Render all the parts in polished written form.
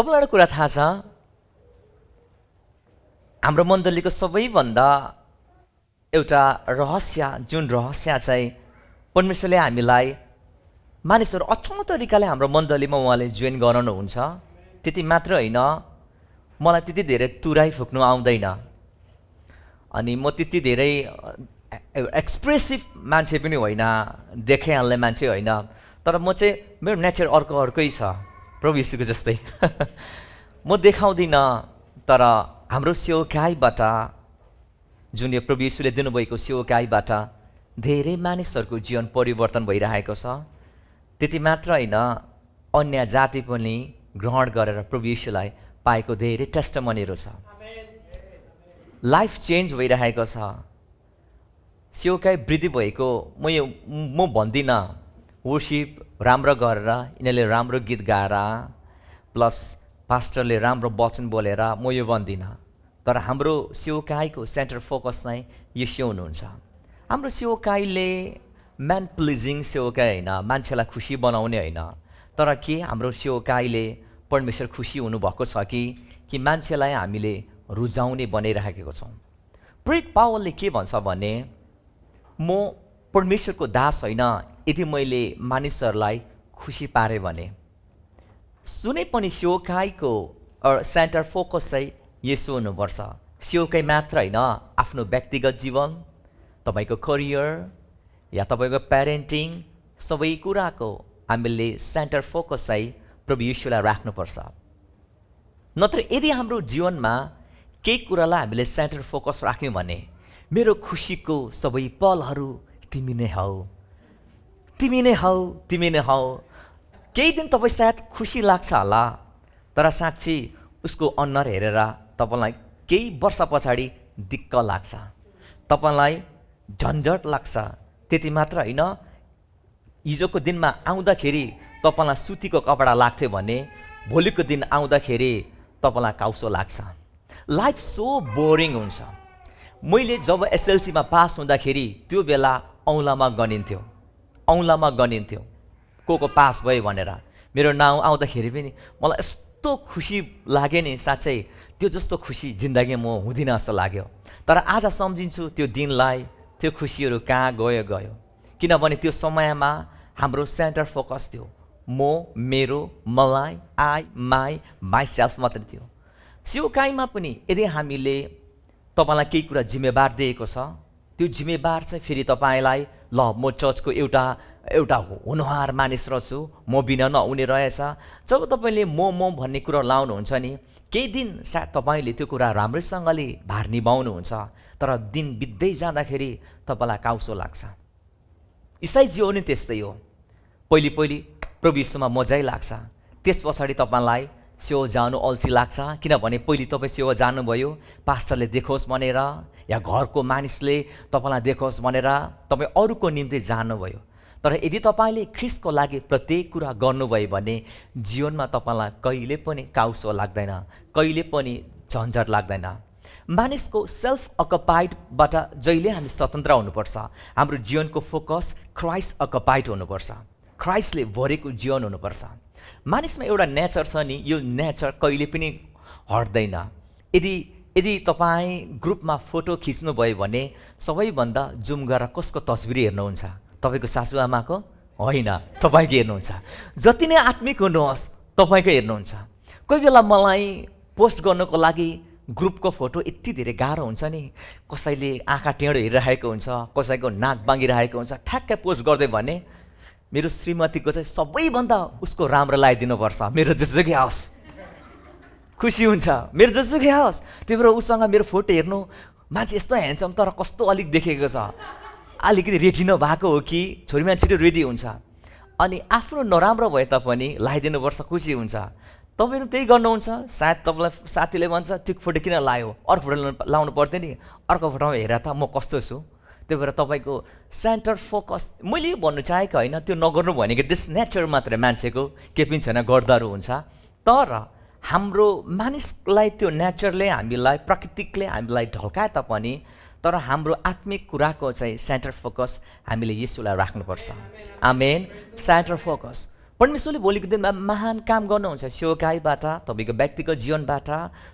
तपाईलाई एउटा कुरा थाहा छ, हाम्रो मण्डलीको सबैभन्दा एउटा रहस्य, जुन रहस्य चाहिँ परमेश्वरले हामीलाई मानिसहरू अछौँ तरिकाले हाम्रो मण्डलीमा उहाँले जोइन गराउनुहुन्छ। त्यति मात्र होइन, मलाई त्यति धेरै तुराई फुक्नु आउँदैन अनि म त्यति धेरै एक्सप्रेसिभ मान्छे पनि होइन, देखाइहाल्ने मान्छे होइन। तर म चाहिँ मेरो नेचर अर्कै छ, प्रभु यीशुको जस्तै। म देखाउँदिनँ, तर हाम्रो सेवकाईबाट, जुन यो प्रभु यीशुले दिनुभएको सेवकाईबाट धेरै मानिसहरूको जीवन परिवर्तन भइरहेको छ। त्यति मात्र होइन, अन्य जाति पनि ग्रहण गरेर प्रभु यीशुलाई पाएको धेरै टेस्टिमनीहरू छ। लाइफ चेन्ज भइरहेको छ, सेवकाई वृद्धि भएको। म भन्दिनँ वर्शिप राम्रो गरेर, यिनीहरूले राम्रो गीत गाएर, प्लस पास्टरले राम्रो वचन बोलेर, म यो भन्दिनँ। तर हाम्रो सेवकाईको सेन्टर फोकस चाहिँ यीशु हुनुहुन्छ। हाम्रो सेवकाईले म्यान प्लिजिङ सेवकाई होइन, मान्छेलाई खुसी बनाउने होइन। तर के हाम्रो सेवकाईले परमेश्वर खुसी हुनुभएको छ कि मान्छेलाई हामीले रुझाउने बनाइराखेको छौँ। प्रेरित पावलले के भन्छ भने, म परमेश्वरको दास होइन यदि मैले मानिसहरूलाई खुसी पारेँ भने। जुनै पनि सेवकाईको सेन्टर फोकस चाहिँ यसो हुनुपर्छ। सेवकाई मात्र होइन, आफ्नो व्यक्तिगत जीवन, तपाईँको करियर या तपाईँको प्यारेन्टिङ, सबै कुराको हामीले सेन्टर फोकस चाहिँ प्रभु यीशुलाई राख्नुपर्छ। नत्र यदि हाम्रो जीवनमा केही कुरालाई हामीले सेन्टर फोकस राख्यौँ भने, मेरो खुसीको सबै पलहरू तिमी नै हौ, तिमी नै हौ, तिमी नै हौ। केही दिन तपाईँ सायद खुसी लाग्छ होला, तर साँच्ची उसको अनुहार हेरेर तपाईँलाई केही वर्ष पछाडि दिक्क लाग्छ, तपाईँलाई झन्झट लाग्छ। त्यति मात्र होइन, हिजोको दिनमा आउँदाखेरि तपाईँलाई सुतीको कपडा लाग्थ्यो भने भोलिको दिन आउँदाखेरि तपाईँलाई काउसो लाग्छ। लाइफ सो बोरिङ हुन्छ। मैले जब एसएलसीमा पास हुँदाखेरि त्यो बेला औँलामा गनिन्थ्यो, औँलामा गनिन्थ्यो को पास भयो भनेर। मेरो नाउँ आउँदाखेरि पनि मलाई यस्तो खुसी लाग्यो नि, साँच्चै त्यो जस्तो खुसी जिन्दगी म हुँदिनँ जस्तो लाग्यो। तर आज सम्झिन्छु त्यो दिनलाई, त्यो खुसीहरू कहाँ गयो गयो। किनभने त्यो समयमा हाम्रो सेन्टर फोकस थियो म, मेरो, मलाई, आई, माइसेल्फ मात्रै थियो। सेवकाईमा पनि यदि हामीले तपाईँलाई केही कुरा जिम्मेवार दिएको छ, त्यो जिम्मेवार चाहिँ फेरि तपाईँलाई, ल म चर्चको एउटा हुनुहार मानिस रहेछु, म बिना नहुने रहेछ। जब तपाईँले म भन्ने कुरा लाउनुहुन्छ नि, केही दिन सायद तपाईँले त्यो कुरा राम्रैसँगले भार निभाउनुहुन्छ, तर दिन बित्दै जाँदाखेरि तपाईँलाई काउसो लाग्छ। इसाई जीवन नि त्यस्तै हो। पहिले प्रभु यीशुमा मजै लाग्छ, त्यस पछाडि तपाईँलाई सेवा जानु अल्छी लाग्छ। किनभने पहिले तपाईँ सेवा जानुभयो पास्टरले देखोस् भनेर, या घरको मानिसले तपाईँलाई देखोस् भनेर तपाईँ अरूको निम्ति जानुभयो। तर यदि तपाईँले ख्रीष्टको लागि प्रत्येक कुरा गर्नुभयो भने जीवनमा तपाईँलाई कहिले पनि काउसो लाग्दैन, कहिले पनि झन्झट लाग्दैन। मानिसको सेल्फ अकुपाइडबाट जहिले हामी स्वतन्त्र हुनुपर्छ। हाम्रो जीवनको फोकस क्राइस्ट अकुपाइड हुनुपर्छ, क्राइस्टले भरेको जीवन हुनुपर्छ। मानिसमा एउटा नेचर छ नि, यो नेचर कहिले पनि हट्दैन। यदि तपाईँ ग्रुपमा फोटो खिच्नुभयो भने सबैभन्दा जुम गरेर कसको तस्बिर हेर्नुहुन्छ? तपाईँको सासूआमाको होइन, तपाईँको हेर्नुहुन्छ। जति नै आत्मिक हुनुहोस् तपाईँको हेर्नुहुन्छ। कोही बेला मलाई पोस्ट गर्नको लागि ग्रुपको फोटो यति धेरै गाह्रो हुन्छ नि, कसैले आँखा टेढो हेरिरहेको हुन्छ, कसैको नाक बाँगिरहेको हुन्छ, ठ्याक्कै पोस्ट गर्दै भने मेरो श्रीमतीको चाहिँ सबैभन्दा उसको राम्रो लगाइदिनुपर्छ, मेरो जसुकै होस्, खुसी हुन्छ, मेरो जसुकै होस्। त्यही भएर उसँग मेरो फोटो हेर्नु, मान्छे यस्तो ह्यान्डसम तर कस्तो अलिक देखेको छ, अलिकति रेडी नभएको हो कि छोरी मान्छे रेडी हुन्छ। अनि आफ्नो नराम्रो भए तापनि लगाइदिनुपर्छ, खुसी हुन्छ। तपाईँहरू त्यही गर्नुहुन्छ। सायद तपाईँलाई साथीले भन्छ त्यो फोटो किन लायो, अर्को फोटो लाउनु पर्थ्यो नि, अर्को फोटोमा हेर त म कस्तो छु। त्यही भएर तपाईँको सेन्टर फोकस, मैले यो भन्नु चाहेको होइन, त्यो नगर्नु भनेको दिस नेचर मात्रै मान्छेको, केही पनि छैन, गर्दाहरू हुन्छ। तर हाम्रो मानिसलाई त्यो नेचरले हामीलाई, प्राकृतिकले हामीलाई ढल्काए तापनि, तर हाम्रो आत्मिक कुराको चाहिँ सेन्टर फोकस हामीले यीशुलाई राख्नुपर्छ। आमेन। सेन्टर फोकस परमेश्वरले भोलिको दिनमा महान काम गर्नुहुन्छ। सेवकाईबाट, तपाईँको व्यक्तिगत जीवनबाट,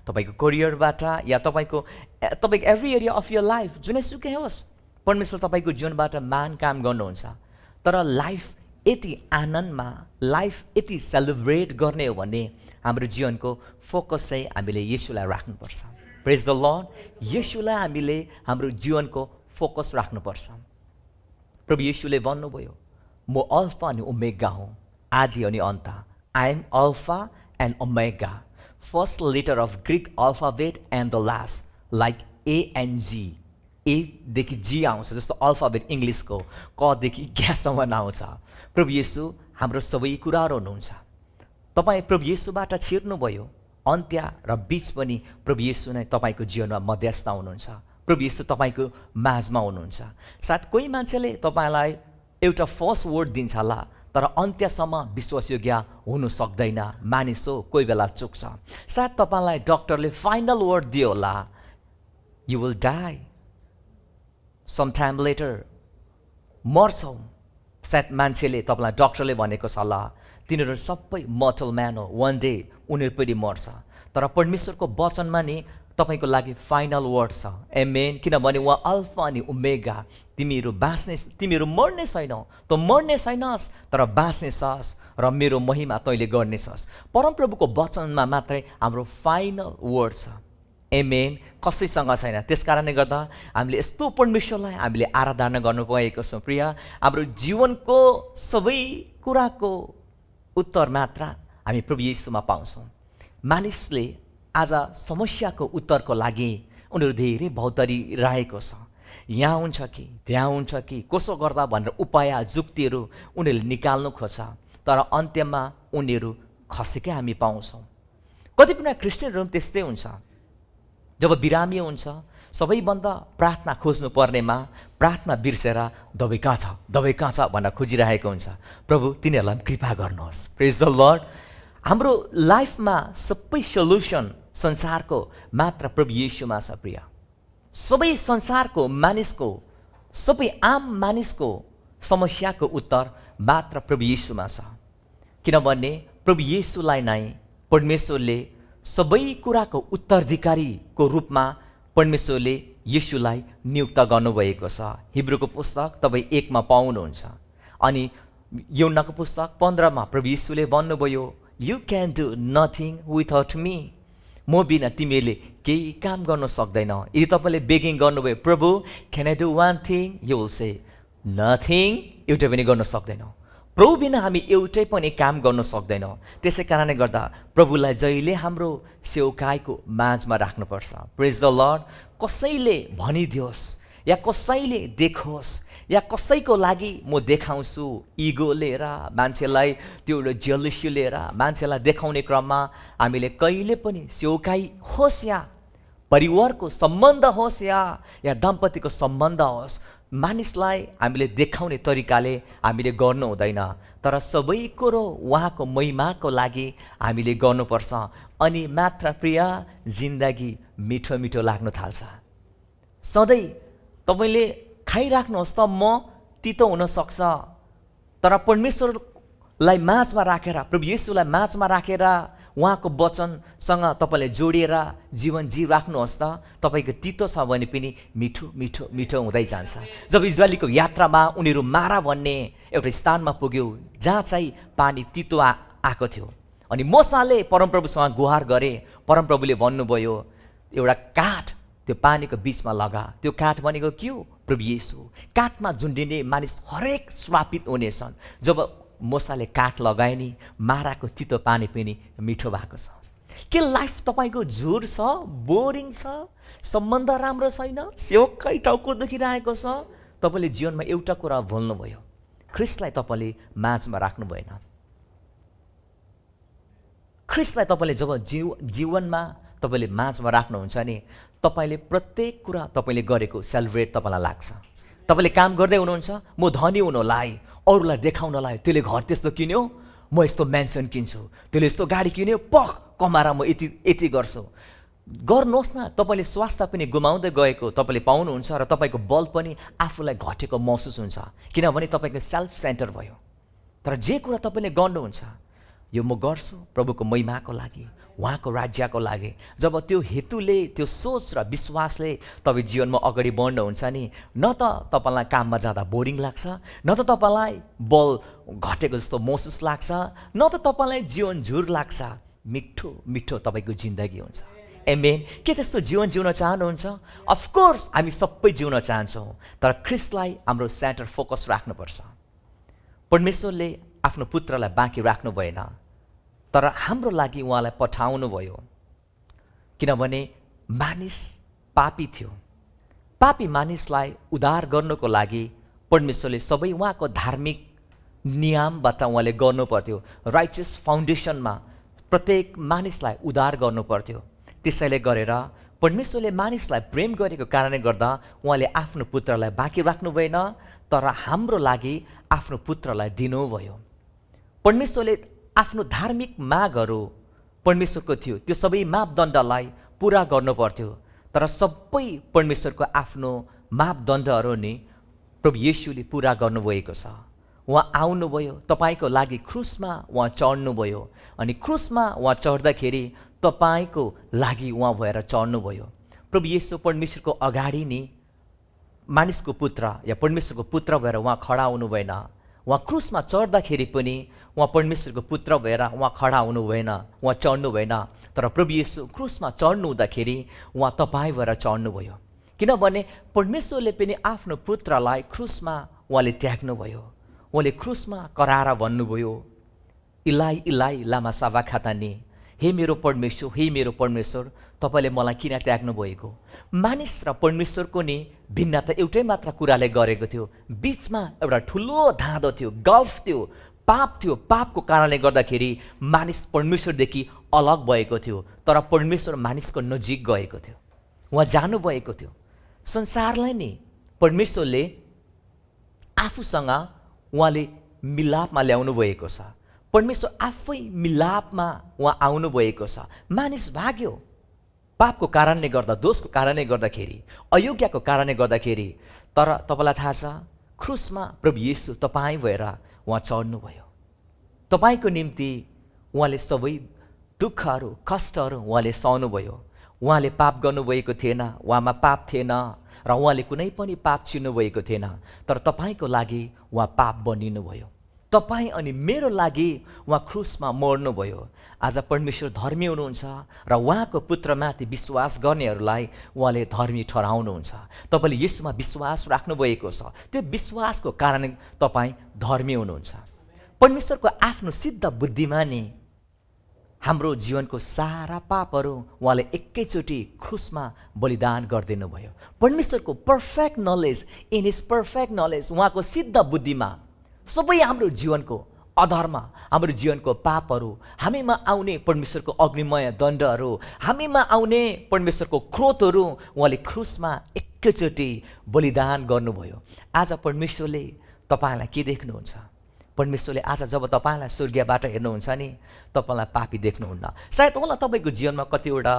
तपाईँको करियरबाट, या तपाईँको every area of your life, जुनैसुकै होस्, परमेश्वर तपाईँको जीवनबाट महान काम गर्नुहुन्छ। तर लाइफ यति आनन्दमा, लाइफ यति सेलिब्रेट गर्ने हो भने हाम्रो जीवनको फोकस चाहिँ हामीले येशूलाई राख्नुपर्छ। प्रेज द लर्ड। येशूलाई हामीले हाम्रो जीवनको फोकस राख्नुपर्छ। प्रभु येशूले भन्नुभयो, म अल्फा अनि ओमेगा हुँ, आदि अनि अन्त। I am alpha and omega, first letter of Greek alphabet and the last, like एएनजी। एदेखि जी आउँछ, जस्तो अल्फाबेट इङ्ग्लिसको कदेखि ग्यासम्म आउँछ। प्रभु येशू हाम्रो सबै कुराहरू हुनुहुन्छ। तपाईँ प्रभु येशूबाट छिर्नुभयो, अन्त्य र बीच पनि प्रभु येशू नै तपाईँको जीवनमा मध्यस्थ हुनुहुन्छ। प्रभु येशू तपाईँको माझमा हुनुहुन्छ। सायद कोही मान्छेले तपाईँलाई एउटा फर्स्ट वर्ड दिन्छ होला, तर अन्त्यसम्म विश्वासयोग्य हुनु सक्दैन। मानिस हो, कोही बेला चुक्छ। सायद तपाईँलाई डक्टरले फाइनल वर्ड दियो होला, you will die some time later, मर्छौ। सायद मान्छेले तपाईँलाई डक्टरले भनेको छ होला, तिनीहरू सबै मर्टल म्यान हो, वान डे उनीहरू पनि मर्छ। तर परमेश्वरको वचनमा नि तपाईँको लागि फाइनल वर्ड छ, एमेन। किनभने उहाँ अल्फा अनि ओमेगा, तिमीहरू मर्ने छैनौ, त मर्ने छैनस्, तर बाँच्ने छस् र मेरो महिमा तैँले गर्नेछस्। परमप्रभुको वचनमा मात्रै हाम्रो फाइनल वर्ड छ, एमेन। कसैसँग छैन। त्यस कारणले गर्दा हामीले यस्तो परमेश्वरलाई हामीले आराधना गर्नु पाएको छौँ। प्रिय, हाम्रो जीवनको सबै कुराको उत्तर मात्र हामी प्रभु येशूमा पाउँछौँ। मानिसले आज समस्याको उत्तरको लागि उनीहरू धेरै भौतरी रहेको छ। यहाँ हुन्छ कि त्यहाँ हुन्छ कि कसो गर्दा भनेर उपाय जुक्तिहरू उनीहरूले निकाल्नु खोज्छ, तर अन्त्यमा उनीहरू खसेकै हामी पाउँछौँ। कतिपय क्रिस्चियनहरू पनि त्यस्तै हुन्छ। जब बिरामी हुन्छ, सबैभन्दा प्रार्थना खोज्नु पर्नेमा प्रार्थना बिर्सेर दबाई कहाँ छ भनेर खोजिरहेको हुन्छ। प्रभु तिनीहरूलाई कृपा गर्नुहोस्। प्रेज द लर्ड। हाम्रो लाइफमा सबै सल्युसन संसारको मात्र प्रभु येशूमा छ। प्रिय, सबै संसारको मानिसको, सबै आम मानिसको समस्याको उत्तर मात्र प्रभु येशूमा छ। किनभने प्रभु येशूलाई नै परमेश्वरले सबै कुराको उत्तराधिकारीको रूपमा परमेश्वरले येशूलाई नियुक्त गर्नुभएको छ। हिब्रूको पुस्तक तपाईँ 1 मा पाउनुहुन्छ। अनि यूहन्नाको पुस्तक 15 मा प्रभु येशूले भन्नुभयो, you can do nothing without me. म बिना तिमीले केही काम गर्न सक्दैन। यदि तपाईँले बेगिङ गर्नुभयो, प्रभु can I do one thing, you will say nothing. एउटै पनि गर्न सक्दैनौ। प्रभु बिना हामी एउटै पनि काम गर्न सक्दैनौँ। त्यसै कारणले गर्दा प्रभुलाई जहिले हाम्रो सेवकाईको माझमा राख्नुपर्छ। प्रेज द लर्ड। कसैले भनिदियोस् या कसैले देखोस् या कसैको लागि म देखाउँछु, इगो लिएर, मान्छेलाई त्यो जेलसी लिएर मान्छेलाई देखाउने क्रममा हामीले कहिले पनि सेवकाई होस् या परिवारको सम्बन्ध होस् या दम्पतिको सम्बन्ध होस्, मानिसलाई हामीले देखाउने तरिकाले हामीले गर्नु हुँदैन। तर सबै कुरो उहाँको महिमाको लागि हामीले गर्नुपर्छ। अनि मात्र प्रिय, जिन्दगी मिठो मिठो लाग्न थाल्छ। सधैँ तपाईँले खाइराख्नुहोस् त म तितो हुनसक्छ, तर परमेश्वरलाई माझमा राखेर, प्रभु येशूलाई माझमा राखेर उहाँको वचनसँग तपाईँले जोडिएर जीवन जिराख्नुहोस् त, तपाईँको तितो छ भने पनि मिठो मिठो मिठो हुँदै जान्छ। जब इजरायलीको यात्रामा उनीहरू मारा भन्ने एउटा स्थानमा पुग्यो जहाँ चाहिँ पानी तितो आएको थियो, अनि मोसाले परमप्रभुसँग गुहार गरे। परमप्रभुले भन्नुभयो, एउटा काठ त्यो पानीको बिचमा लगा। त्यो काठ भनेको के हो? प्रभु येशू। काठमा झुन्डिने मानिस हरेक श्रापित हुनेछन्। जब मोसाले काठ लगाए नि, माराको तितो पानी पनि मिठो भएको छ। के लाइफ तपाईँको झुर छ, बोरिङ छ, सम्बन्ध राम्रो छैन, सेवकै टाउको दुखिरहेको छ, तपाईँले जीवनमा एउटा कुरा भुल्नुभयो, ख्रिस्टलाई तपाईँले माझमा राख्नु भएन। ख्रिस्टलाई तपाईँले जब जीवनमा तपाईँले माझमा राख्नुहुन्छ नि, तपाईँले प्रत्येक कुरा तपाईँले गरेको सेलिब्रेट तपाईँलाई लाग्छ। तपाईँले काम गर्दै हुनुहुन्छ, म धनी हुनलाई, अरूलाई देखाउनलाई, त्यसले घर त्यस्तो किन्यो, म यस्तो म्यान्सन किन्छु, त्यसले यस्तो गाडी किन्यो, कमाएर म यति गर्छु। गर्नुहोस् न। तपाईँले स्वास्थ्य पनि गुमाउँदै गएको तपाईँले पाउनुहुन्छ र तपाईँको बल पनि आफूलाई घटेको महसुस हुन्छ। किनभने तपाईँको सेल्फ सेन्टर भयो। तर जे कुरा तपाईँले गर्नुहुन्छ यो म गर्छु प्रभुको महिमाको लागि, उहाँको राज्यको लागि। जब त्यो हेतुले, त्यो सोच र विश्वासले तपाईँ जीवनमा अगाडि बढ्नुहुन्छ नि, न त तपाईँलाई काममा जाँदा बोरिङ लाग्छ, न त तपाईँलाई बल घटेको जस्तो महसुस लाग्छ, न त तपाईँलाई जीवन झुर लाग्छ। मिठो मिठो तपाईँको जिन्दगी हुन्छ। एमेन। के त्यस्तो जीवन जिउन चाहनुहुन्छ? अफकोर्स हामी सबै जिउन चाहन्छौँ, तर ख्रिस्टलाई हाम्रो सेन्टर फोकस राख्नुपर्छ। परमेश्वरले आफ्नो पुत्रलाई बाँकी राख्नु भएन, तर हाम्रो लागि उहाँलाई पठाउनु भयो, किनभने मानिस पापी थियो। पापी मानिसलाई उद्धार गर्नको लागि परमेश्वरले सबै उहाँको धार्मिक नियमबाट उहाँले गर्नु पर्थ्यो। राइचियस फाउन्डेसनमा प्रत्येक मानिसलाई उद्धार गर्नु पर्थ्यो। त्यसैले गरेर परमेश्वरले मानिसलाई प्रेम गरेको कारणले गर्दा उहाँले आफ्नो पुत्रलाई बाँकी राख्नु भएन, तर हाम्रो लागि आफ्नो पुत्रलाई दिनुभयो। परमेश्वरले आफ्नो धार्मिक मागहरू परमेश्वरको थियो, त्यो सबै मापदण्डलाई पुरा गर्नु पर्थ्यो, तर सबै परमेश्वरको आफ्नो मापदण्डहरू नि प्रभु येशूले पुरा गर्नुभएको छ। उहाँ आउनुभयो, तपाईँको लागि क्रुसमा उहाँ चढ्नुभयो, अनि क्रुसमा उहाँ चढ्दाखेरि तपाईँको लागि उहाँ भएर चढ्नुभयो। प्रभु येशू परमेश्वरको अगाडि नि मानिसको पुत्र या परमेश्वरको पुत्र भएर उहाँ खडा हुनु भएन। उहाँ क्रुसमा चढ्दाखेरि पनि उहाँ परमेश्वरको पुत्र भएर उहाँ खडा हुनु भएन, उहाँ चढ्नु भएन। तर प्रभु येशू क्रुसमा चढ्नु हुँदाखेरि उहाँ तपाईँ भएर चढ्नुभयो, किनभने परमेश्वरले पनि आफ्नो पुत्रलाई क्रुसमा उहाँले त्याग्नुभयो। उहाँले क्रुसमा कराएर भन्नुभयो, इलाई इलाई लामा साबाख्तानी, हे मेरो परमेश्वर, हे मेरो परमेश्वर, तपाईँले मलाई किन त्याग्नु भएको? मानिस र परमेश्वरको नि भिन्नता एउटै मात्र कुराले गरेको थियो। बिचमा एउटा ठुलो धाँधो थियो, गल्फ थियो, पाप थियो। पापको कारणले गर्दाखेरि मानिस परमेश्वरदेखि अलग भएको थियो, तर परमेश्वर मानिसको नजिक गएको थियो, उहाँ जानुभएको थियो। संसारलाई नि परमेश्वरले आफूसँग उहाँले मिलापमा ल्याउनु भएको छ। परमेश्वर आफै मिलापमा उहाँ आउनुभएको छ। मानिस भाग्यो पापको कारणले गर्दा, दोषको कारणले गर्दाखेरि, अयोग्यको कारणले गर्दाखेरि। तर तपाईँलाई थाहा छ, क्रुसमा प्रभु येशू तपाईँ भएर उहाँ चढ्नुभयो। तपाईँको निम्ति उहाँले सबै दुःखहरू, कष्टहरू उहाँले सहनुभयो। उहाँले पाप गर्नुभएको थिएन, उहाँमा पाप थिएन, र उहाँले कुनै पनि पाप चिन्नुभएको थिएन, तर तपाईँको लागि उहाँ पाप बनिनुभयो। तपाईँ अनि मेरो लागि उहाँ क्रुसमा मर्नुभयो। आज परमेश्वर धर्मी हुनुहुन्छ र उहाँको पुत्रमाथि विश्वास गर्नेहरूलाई उहाँले धर्मी ठहराउनुहुन्छ। तपाईँले यसमा विश्वास राख्नुभएको छ, त्यो विश्वासको कारण तपाईँ धर्मी हुनुहुन्छ। परमेश्वरको आफ्नो सिद्ध बुद्धिमा नि हाम्रो जीवनको सारा पापहरू उहाँले एकैचोटि क्रुसमा बलिदान गरिदिनु भयो। परमेश्वरको perfect knowledge, in his perfect knowledge, उहाँको सिद्ध बुद्धिमा सबै हाम्रो जीवनको अधर्म, हाम्रो जीवनको पापहरू, हामीमा आउने परमेश्वरको अग्निमय दण्डहरू, हामीमा आउने परमेश्वरको क्रोधहरू उहाँले क्रुसमा एकैचोटि बलिदान गर्नुभयो। आज परमेश्वरले तपाईँलाई के देख्नुहुन्छ? परमेश्वरले आज जब तपाईँलाई स्वर्गबाट हेर्नुहुन्छ नि, तपाईँलाई पापी देख्नुहुन्न। सायद होला तपाईँको जीवनमा कतिवटा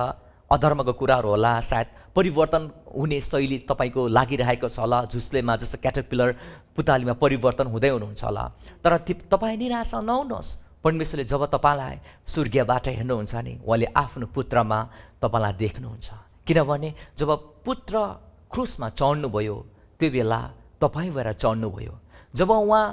अधर्मको कुराहरू होला, सायद परिवर्तन हुने शैली तपाईँको लागिरहेको छ होला, झुसलेमा जस्तो क्याटरपिलर पुतालीमा परिवर्तन हुँदै हुनुहुन्छ होला। तर तपाईँ निराशा नहुनुहोस्। परमेश्वरले जब तपाईँलाई स्वर्गबाट हेर्नुहुन्छ नि, उहाँले आफ्नो पुत्रमा तपाईँलाई देख्नुहुन्छ। किनभने जब पुत्र क्रुसमा चढ्नुभयो, त्यो बेला तपाईँ भएर चढ्नुभयो। जब उहाँ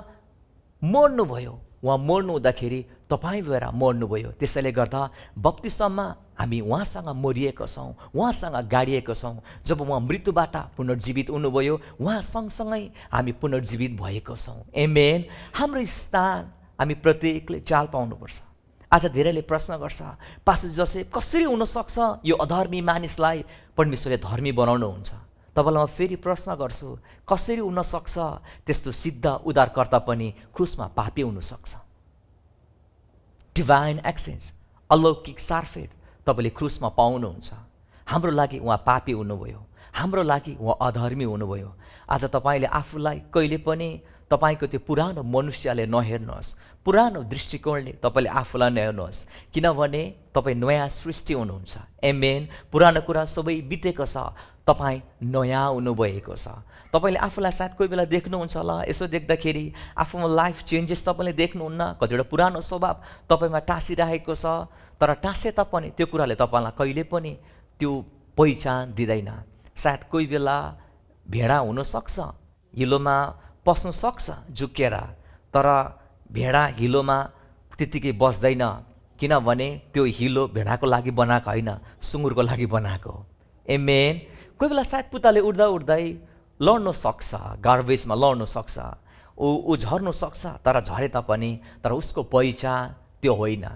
मर्नुभयो, उहाँ मर्नु हुँदाखेरि तपाईँ भएर मर्नुभयो। त्यसैले गर्दा बप्तिस्ममा हामी उहाँसँग मरिएको छौँ, उहाँसँग गाडिएको छौँ। जब उहाँ मृत्युबाट पुनर्जीवित हुनुभयो, उहाँ सँगसँगै हामी पुनर्जीवित भएको छौँ। एमेन। हाम्रो स्थान हामी प्रत्येकले चाल पाउनुपर्छ। आज धेरैले प्रश्न गर्छ, पास्टर जोसेफ कसरी हुनसक्छ यो अधर्मी मानिसलाई परमेश्वरले धर्मी बनाउनुहुन्छ? तपाईँलाई म फेरि प्रश्न गर्छु, कसरी हुनसक्छ त्यस्तो सिद्ध उद्धारकर्ता पनि क्रुसमा पापी हुनसक्छ? डिभाइन एक्सेन्स, अलौकिक सारफेट तपाईँले क्रुसमा पाउनुहुन्छ। हाम्रो लागि उहाँ पापी हुनुभयो, हाम्रो लागि उहाँ अधर्मी हुनुभयो। आज तपाईँले आफूलाई कहिले पनि तपाईँको त्यो पुरानो मनुष्यले नहेर्नुहोस्, पुरानो दृष्टिकोणले तपाईँले आफूलाई नहेर्नुहोस्, किनभने तपाईँ नयाँ सृष्टि हुनुहुन्छ। एमेन। पुरानो कुरा सबै बितेको छ, तपाईँ नयाँ हुनुभएको छ। तपाईँले आफूलाई सायद कोही बेला देख्नुहुन्छ होला, यसो देख्दाखेरि आफूमा लाइफ चेन्जेस तपाईँले देख्नुहुन्न, कतिवटा पुरानो स्वभाव तपाईँमा टाँसिरहेको छ, तर टाँसे तापनि त्यो कुराले तपाईँलाई कहिले पनि त्यो पहिचान दिँदैन। सायद कोही बेला भेडा हुनसक्छ, हिलोमा पस्नु सक्छ झुक्केर, तर भेडा हिलोमा त्यत्तिकै बस्दैन, किनभने त्यो हिलो भेडाको लागि बनाएको होइन, सुँगुरको लागि बनाएको हो। एमेन। कोही बेला सायद पुत्ताले उड्दा उड्दै लड्नु सक्छ, गार्बेजमा लड्नु सक्छ, ऊ झर्नु सक्छ, तर झरे तापनि तर उसको पहिचान त्यो होइन।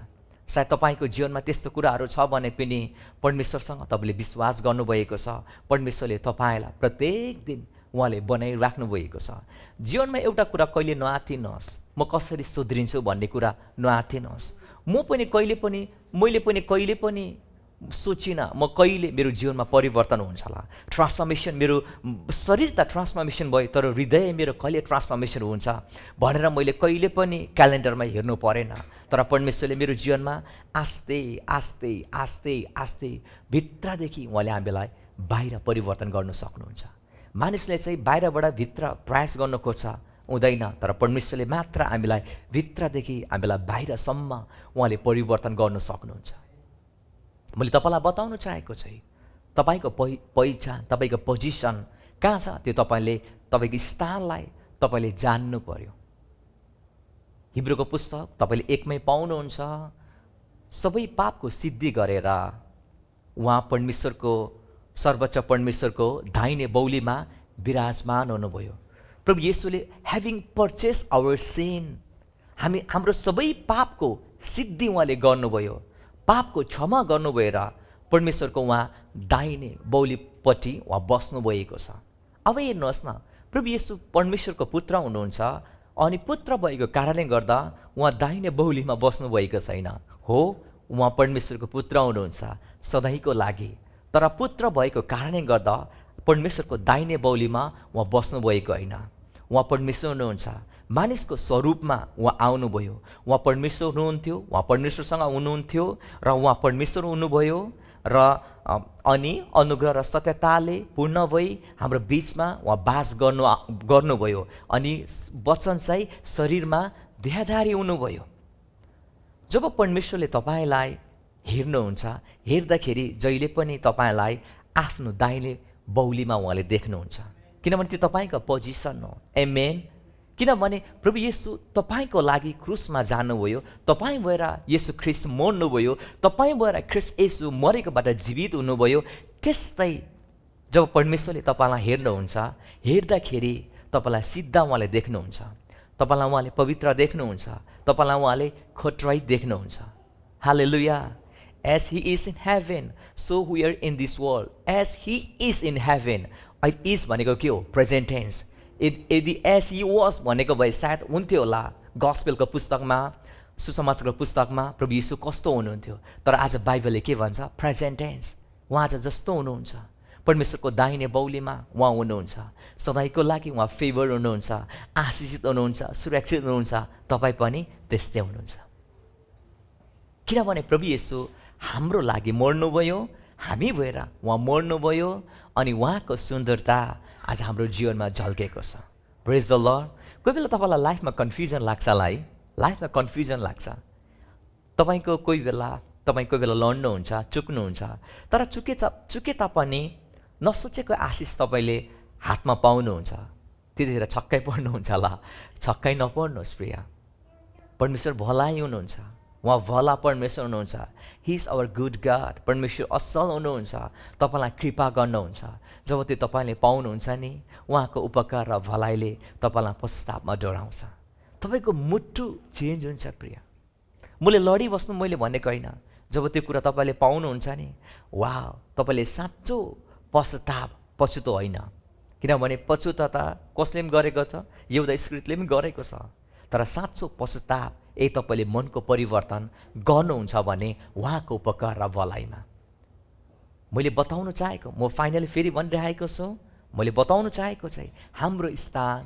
सायद तपाईँको जीवनमा त्यस्तो कुराहरू छ भने पनि परमेश्वरसँग तपाईँले विश्वास गर्नुभएको छ, परमेश्वरले तपाईँलाई प्रत्येक दिन उहाँले बनाइराख्नु भएको छ। जीवनमा एउटा कुरा कहिले नआत्तिनुहोस्, म कसरी सुध्रिन्छु भन्ने कुरा नआत्तिनुहोस्। मैले पनि कहिले पनि सोचिनँ म कहिले मेरो जीवनमा परिवर्तन हुन्छ होला, ट्रान्सफर्मेसन, मेरो शरीर त ट्रान्सफर्मेसन भयो, तर हृदय मेरो कहिले ट्रान्सफर्मेसन हुन्छ भनेर मैले कहिले पनि क्यालेन्डरमा हेर्नु परेन। तर परमेश्वरले मेरो जीवनमा आस्ते आस्ते आस्ते आस्ते भित्रदेखि उहाँले हामीलाई बाहिर परिवर्तन गर्न सक्नुहुन्छ। मानिसले चाहिँ बाहिरबाट भित्र प्रयास गर्न खोज्छ, हुँदैन, तर परमेश्वरले मात्र हामीलाई भित्रदेखि हामीलाई बाहिरसम्म उहाँले परिवर्तन गर्न सक्नुहुन्छ। मैले तपाईँलाई बताउन चाहेको चाहिँ तपाईँको पहिचान, तपाईँको पोजिसन कहाँ छ त्यो तपाईँको स्थानलाई तपाईँले जान्नु पर्यो। हिब्रूको पुस्तक तपाईँले 1मै पाउनुहुन्छ, सबै पापको सिद्धि गरेर उहाँ परमेश्वरको, सर्वोच्च परमेश्वरको दाहिने बौलीमा विराजमान हुनुभयो। प्रभु येशूले ह्याभिङ पर्चेस आवर सिन, हाम्रो सबै पापको सिद्धि उहाँले गर्नुभयो, पापको क्षमा गर्नुभएर परमेश्वरको उहाँ दाहिने बौलीपट्टि उहाँ बस्नुभएको छ। अब हेर्नुहोस् न, प्रभु येशू परमेश्वरको पुत्र हुनुहुन्छ, अनि पुत्र भएको कारणले गर्दा उहाँ दाहिने बौलीमा बस्नुभएको छैन। हो, उहाँ परमेश्वरको पुत्र हुनुहुन्छ सधैँको लागि, तर पुत्र भएको कारणले गर्दा परमेश्वरको दाहिने बौलीमा उहाँ बस्नुभएको होइन। उहाँ परमेश्वर हुनुहुन्छ, मानिसको स्वरूपमा उहाँ आउनुभयो, उहाँ परमेश्वर हुनुहुन्थ्यो, उहाँ परमेश्वरसँग हुनुहुन्थ्यो र उहाँ परमेश्वर हुनुभयो, र अनि अनुग्रह र सत्यताले पूर्ण भई हाम्रो बिचमा उहाँ बास गर्नुभयो, अनि वचन चाहिँ शरीरमा देहधारी हुनुभयो। जब परमेश्वरले तपाईँलाई हेर्नुहुन्छ, हेर्दाखेरि जहिले पनि तपाईँलाई आफ्नो दाहिने बौलीमा उहाँले देख्नुहुन्छ, किनभने त्यो तपाईँको पोजिसन हो। एमेन। किनभने प्रभु येशू तपाईँको लागि क्रुसमा जानुभयो, तपाईँ भएर येशू ख्रिस्ट मर्नुभयो, तपाईँ भएर ख्रिस्ट येशू मरेकोबाट जीवित हुनुभयो। त्यस्तै जब परमेश्वरले तपाईँलाई हेर्नुहुन्छ, हेर्दाखेरि तपाईँलाई सिधा उहाँले देख्नुहुन्छ, तपाईँलाई उहाँले पवित्र देख्नुहुन्छ, तपाईँलाई उहाँले खोटराई देख्नुहुन्छ। हालेलुया। As he is in heaven, so we are in this world. As he is in heaven. Is भनेको के हो? Present tense. यदि एस ही वाज भनेको भए सायद हुन्थ्यो होला गस्पेलको पुस्तकमा, सुसमाचारको पुस्तकमा प्रभु येशू कस्तो हुनुहुन्थ्यो, तर आज बाइबलले के भन्छ? Present tense. उहाँ आज जस्तो हुनुहुन्छ, परमेश्वरको दाहिने बौलीमा उहाँ हुनुहुन्छ, सधैँको लागि उहाँ फेभर हुनुहुन्छ, आशिषित हुनुहुन्छ, सुरक्षित हुनुहुन्छ। तपाईँ पनि त्यस्तै हुनुहुन्छ, किनभने प्रभु येशू हाम्रो लागि मर्नुभयो, हामी भएर उहाँ मर्नुभयो, अनि उहाँको सुन्दरता आज हाम्रो जीवनमा झल्केको छ। प्रेज द लर्ड। कोही बेला तपाईँलाई लाइफमा कन्फ्युजन लाग्छ, तपाईँको कोही बेला लड्नुहुन्छ, चुक्नुहुन्छ, तर चुके तापनि नसोचेको आशिष तपाईँले हातमा पाउनुहुन्छ, त्यतिखेर छक्कै पर्नुहुन्छ होला। छक्कै नपर्नुहोस् प्रिय, परमेश्वर भलाइ हुनुहुन्छ, उहाँ भला परमेश्वर हुनुहुन्छ। He is our good God. परमेश्वर असल हुनुहुन्छ, तपाईँलाई कृपा गर्नुहुन्छ। जब त्यो तपाईँले पाउनुहुन्छ नि, उहाँको उपकार र भलाइले तपाईँलाई पश्चातापमा डराउँछ, तपाईँको मुटु चेन्ज हुन्छ प्रिय। मैले लडिबस्नु मैले भनेको होइन, जब त्यो कुरा तपाईँले पाउनुहुन्छ नि, वाह, तपाईँले साँचो पछुतो होइन, किनभने पछुता त कसले पनि गरेको छ, एउटा स्क्रिप्टले पनि गरेको छ, तर साँचो पश्चाताप तपाईँले मनको परिवर्तन गर्नुहुन्छ भने उहाँको उपकार र भलाइमा। मैले बताउन चाहेको, म फाइनली फेरि भनिरहेको छु, मैले बताउन चाहेको चाहिँ हाम्रो स्थान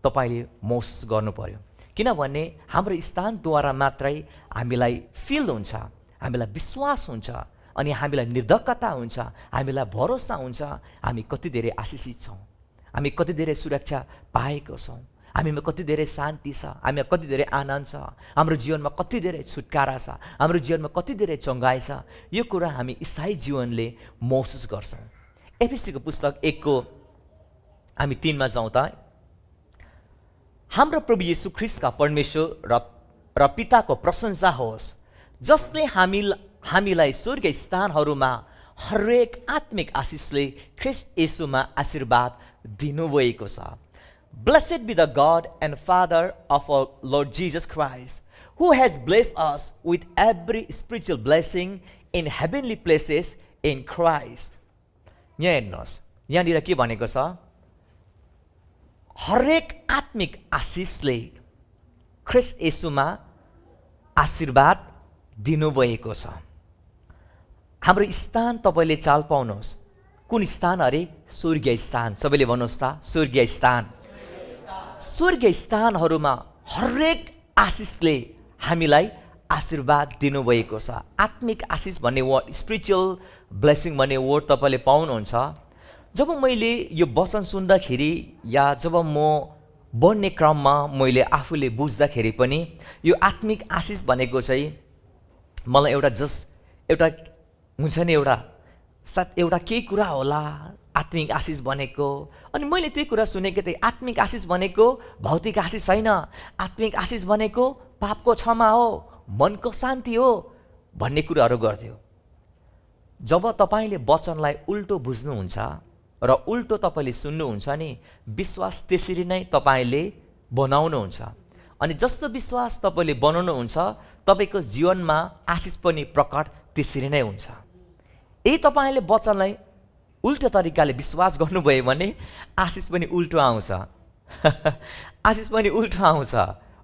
तपाईँले महसुस गर्नु पर्यो, किनभने हाम्रो स्थानद्वारा मात्रै हामीलाई फिल हुन्छ, हामीलाई विश्वास हुन्छ, अनि हामीलाई निर्धक्कता हुन्छ, हामीलाई भरोसा हुन्छ, हामी कति धेरै आशिषित छौँ, हामी कति धेरै सुरक्षा पाएको छौँ, हामीमा कति धेरै शान्ति छ, हामीमा कति धेरै आनन्द छ, हाम्रो जीवनमा कति धेरै छुटकारा छ, हाम्रो जीवनमा कति धेरै चङ्गाई छ। यो कुरा हामी इसाई जीवनले महसुस गर्छौँ। एफएसीको पुस्तक 1 को हामी 3 मा जाउँ त। हाम्रो प्रभु येशू ख्रीष्टका परमेश्वर र पिताको प्रशंसा होस्, जसले हामीलाई स्वर्गीय स्थानहरूमा हरेक आत्मिक आशिषले ख्रीष्ट येशूमा आशीर्वाद दिनुभएको छ। Blessed be the God and Father of our Lord Jesus Christ, who has blessed us with every spiritual blessing in heavenly places in Christ. यहाँ हेर्नुहोस्, यहाँनिर के भनेको छ? हरेक आत्मिक आशिषले ख्रीष्ट येशूमा आशीर्वाद दिनुभएको छ। हाम्रो स्थान तपाईँले चाल पाउनुहोस्। कुन स्थान अरे? स्वर्गीय स्थान। सबैले भन्नुहोस् त, स्वर्गीय स्थान। स्वर्गीय स्थानहरूमा हरेक आशिषले हामीलाई आशीर्वाद दिनुभएको छ। आत्मिक आशिष भन्ने वर्ड, स्पिरिचुअल ब्लेसिङ भन्ने वर्ड तपाईँले पाउनुहुन्छ। जब मैले यो वचन सुन्दाखेरि या जब म बढ्ने क्रममा मैले आफूले बुझ्दाखेरि पनि यो आत्मिक आशिष भनेको चाहिँ मलाई एउटा हुन्छ नि, एउटा केही कुरा होला आत्मिक आशिष भनेको। अनि मैले त्यही कुरा सुनेको थिएँ, आत्मिक आशिष भनेको भौतिक आशिष छैन, आत्मिक आशिष भनेको पापको क्षमा हो, मनको शान्ति हो भन्ने कुराहरू गर्थ्यो। जब तपाईँले वचनलाई उल्टो बुझ्नुहुन्छ र उल्टो तपाईँले सुन्नुहुन्छ नि, विश्वास त्यसरी नै तपाईँले बनाउनुहुन्छ। अनि जस्तो विश्वास तपाईँले बनाउनुहुन्छ, तपाईँको जीवनमा आशिष पनि प्रकट त्यसरी नै हुन्छ। यदि तपाईँले वचनलाई उल्टो तरिकाले विश्वास गर्नुभयो भने आशिष पनि उल्टो आउँछ। आशिष पनि उल्टो आउँछ।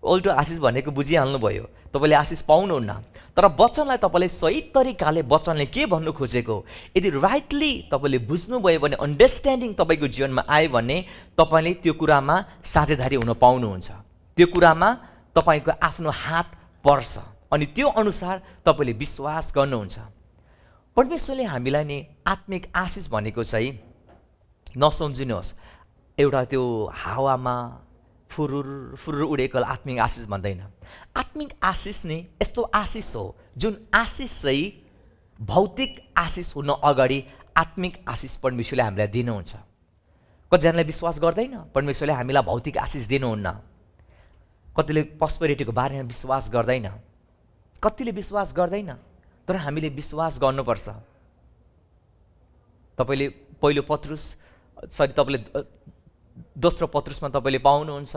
उल्टो आशिष भनेको बुझिहाल्नुभयो, तपाईँले आशिष पाउनुहुन्न। तर वचनलाई तपाईँले सही तरिकाले वचनले के भन्नु खोजेको यदि राइटली तपाईँले बुझ्नुभयो भने, अन्डरस्ट्यान्डिङ तपाईँको जीवनमा आयो भने तपाईँले त्यो कुरामा साझेदारी हुन पाउनुहुन्छ। त्यो कुरामा तपाईँको आफ्नो हात पर्छ अनि त्यो अनुसार तपाईँले विश्वास गर्नुहुन्छ। परमेश्वरले हामीलाई नि आत्मिक आशिष भनेको चाहिँ नसम्झिनुहोस् एउटा त्यो हावामा फुरुर फुरुर उडेको आत्मिक आशिष भन्दैन। आत्मिक आशिष नि यस्तो आशिष हो जुन आशिष चाहिँ भौतिक आशिष हुन अगाडि आत्मिक आशिष परमेश्वरले हामीलाई दिनुहुन्छ। कतिजनाले विश्वास गर्दैन परमेश्वरले हामीलाई भौतिक आशिष दिनुहुन्न। कतिले प्रस्पेरिटीको बारेमा विश्वास गर्दैन, कतिले विश्वास गर्दैन। तर हामीले विश्वास गर्नुपर्छ। तपाईँले तपाईँले दोस्रो पत्रुसमा तपाईँले पाउनुहुन्छ,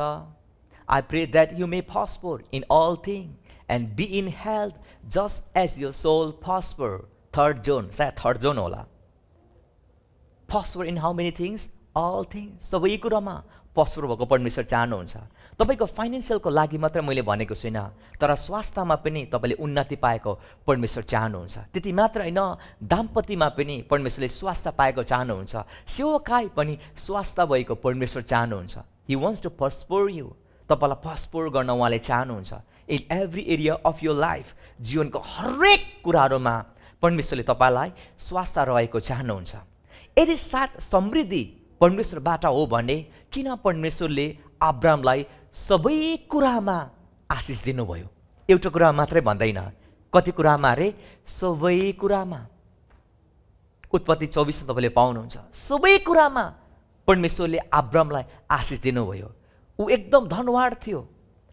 I pray that you may prosper in all things and be in health just as your soul prosper. Third John, सायद थर्ड जोन होला। Prosper in how many things? All things. सबै कुरामा prosper भएको परमेश्वर चाहनुहुन्छ। तपाईँको फाइनेन्सियलको लागि मात्र मैले भनेको छुइनँ, तर स्वास्थ्यमा पनि तपाईँले उन्नति पाएको परमेश्वर चाहनुहुन्छ। त्यति मात्र होइन, दाम्पत्यमा पनि परमेश्वरले स्वास्थ्य पाएको चाहनुहुन्छ। सेवाकाई पनि स्वास्थ्य भएको परमेश्वर चाहनुहुन्छ। He wants to prosper you. तपाईँलाई prosper गर्न उहाँले चाहनुहुन्छ। In every area of your life, जीवनको हरेक कुराहरूमा परमेश्वरले तपाईँलाई स्वास्थ्य रहेको चाहनुहुन्छ। यदि साथ समृद्धि परमेश्वरबाट हो भने किन परमेश्वरले अब्रामलाई सबै कुरामा आशिष दिनुभयो? एउटा कुरा मात्रै भन्दैन, कति कुरामा अरे? सबै कुरामा। उत्पत्ति 24 तपाईँले पाउनुहुन्छ। सबै कुरामा परमेश्वरले अब्रामलाई आशिष दिनुभयो। ऊ एकदम धनवान थियो।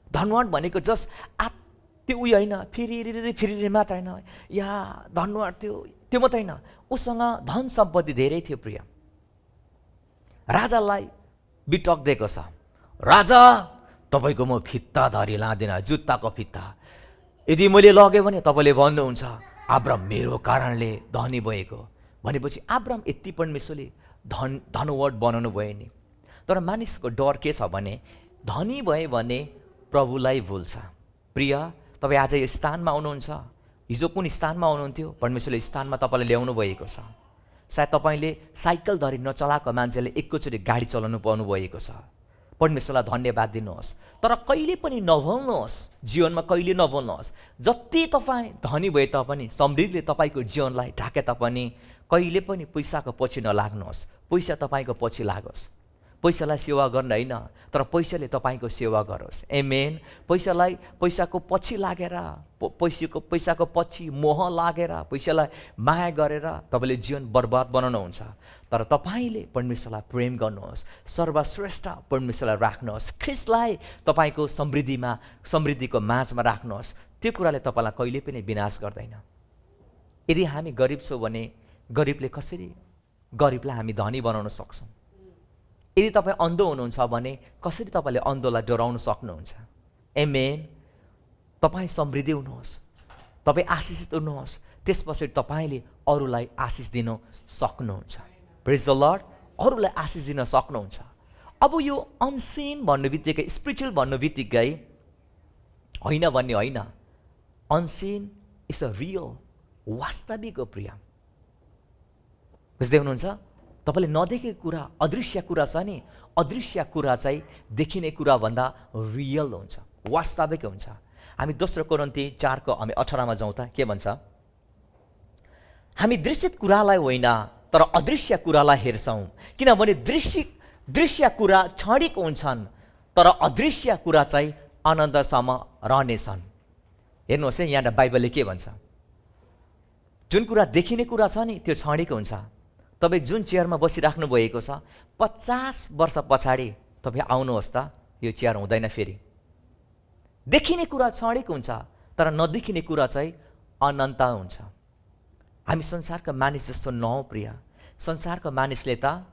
धनवान भनेको जस्ट त्यो उयो होइन, फेरि मात्र होइन, या धनवान थियो त्यो मात्रै होइन, उसँग धन सम्पत्ति धेरै थियो। प्रिय राजालाई बिटक दिएको छ, राजा तपाईँको म फित्ता धरी लाँदिन, जुत्ताको फित्ता यदि मैले लगेँ भने तपाईँले भन्नुहुन्छ अब्राम मेरो कारणले धनी भएको। भनेपछि अब्राम यति परमेश्वरले धनवान बनाउनु भयो नि। तर मानिसको डर के छ भने धनी भयो भने प्रभुलाई भुल्छ। प्रिय तपाईँ आज यो स्थानमा आउनुहुन्छ, हिजो कुन स्थानमा आउनुहुन्थ्यो? परमेश्वरले स्थानमा तपाईँलाई ल्याउनु भएको छ। सायद तपाईँले साइकल धरी नचलाएको मान्छेले एकैचोटि गाडी चलाउनु पाउनु भएको छ। परमेश्वरलाई धन्यवाद दिनुहोस्। तर कहिले पनि नभुल्नुहोस्, जीवनमा कहिले नभुल्नुहोस्, जति तपाईँ धनी भए तापनि, समृद्धिले तपाईँको जीवनलाई ढाके तापनि कहिले पनि पैसाको पछि नलाग्नुहोस्। पैसा तपाईँको पछि लागोस्। पैसालाई सेवा गर्न होइन, तर पैसाले तपाईँको सेवा गरोस्। आमेन। पैसाको पछि लागेर, पैसाको पछि मोह लागेर, पैसालाई माया गरेर तपाईँले जीवन बर्बाद बनाउनुहुन्छ। तर तपाईँले परमेश्वरलाई प्रेम गर्नुहोस्, सर्वश्रेष्ठ परमेश्वरलाई राख्नुहोस्, ख्रिस्टलाई तपाईँको समृद्धिको माझमा राख्नुहोस्। त्यो कुराले तपाईँलाई कहिले पनि विनाश गर्दैन। यदि हामी गरिब छौँ भने गरिबलाई हामी धनी बनाउन सक्छौँ। यदि तपाईँ अन्धो हुनुहुन्छ भने कसरी तपाईँले अन्धोलाई डराउन सक्नुहुन्छ? आमेन। तपाईँ समृद्धि हुनुहोस्, तपाईँ आशिषित हुनुहोस्, त्यसपछि तपाईँले अरूलाई आशिष दिन सक्नुहुन्छ। प्रेज द लर्ड। अरूलाई आशिष दिन सक्नुहुन्छ। अब यो अनसिन भन्नु बित्तिकै, स्पिरिचुअल भन्नु बित्तिकै होइन भन्ने होइन। अनसिन इज अ रियल, वास्तविक हो प्रिय। बुझ्दै हुनुहुन्छ? तपाईँले नदेखेको कुरा, अदृश्य कुरा छ नि, अदृश्य कुरा चाहिँ देखिने कुराभन्दा रियल हुन्छ, वास्तविक हुन्छ। हामी दोस्रो कोरिन्थी 4 हामी 18 जाउँ त। के भन्छ? हामी दृश्यित कुरालाई होइन तर अदृश्य कुरालाई हेर्छौँ, किनभने दृश्य कुरा क्षणिक हुन्छन् तर अदृश्य कुरा चाहिँ अनन्तसम्म रहनेछन्। हेर्नुहोस् है, यहाँ बाइबलले के भन्छ? जुन कुरा देखिने कुरा छ नि त्यो क्षणिक हुन्छ। तपाईँ जुन चेयरमा बसिराख्नु भएको छ, 50 वर्ष पछाडि तपाईँ आउनुहोस् त, यो चेयर हुँदैन फेरि। देखिने कुरा क्षणिक हुन्छ तर नदेखिने कुरा चाहिँ अनन्त हुन्छ। हामी संसारका मानिस जस्तो नहौँ प्रिय। संसारका मानिसले त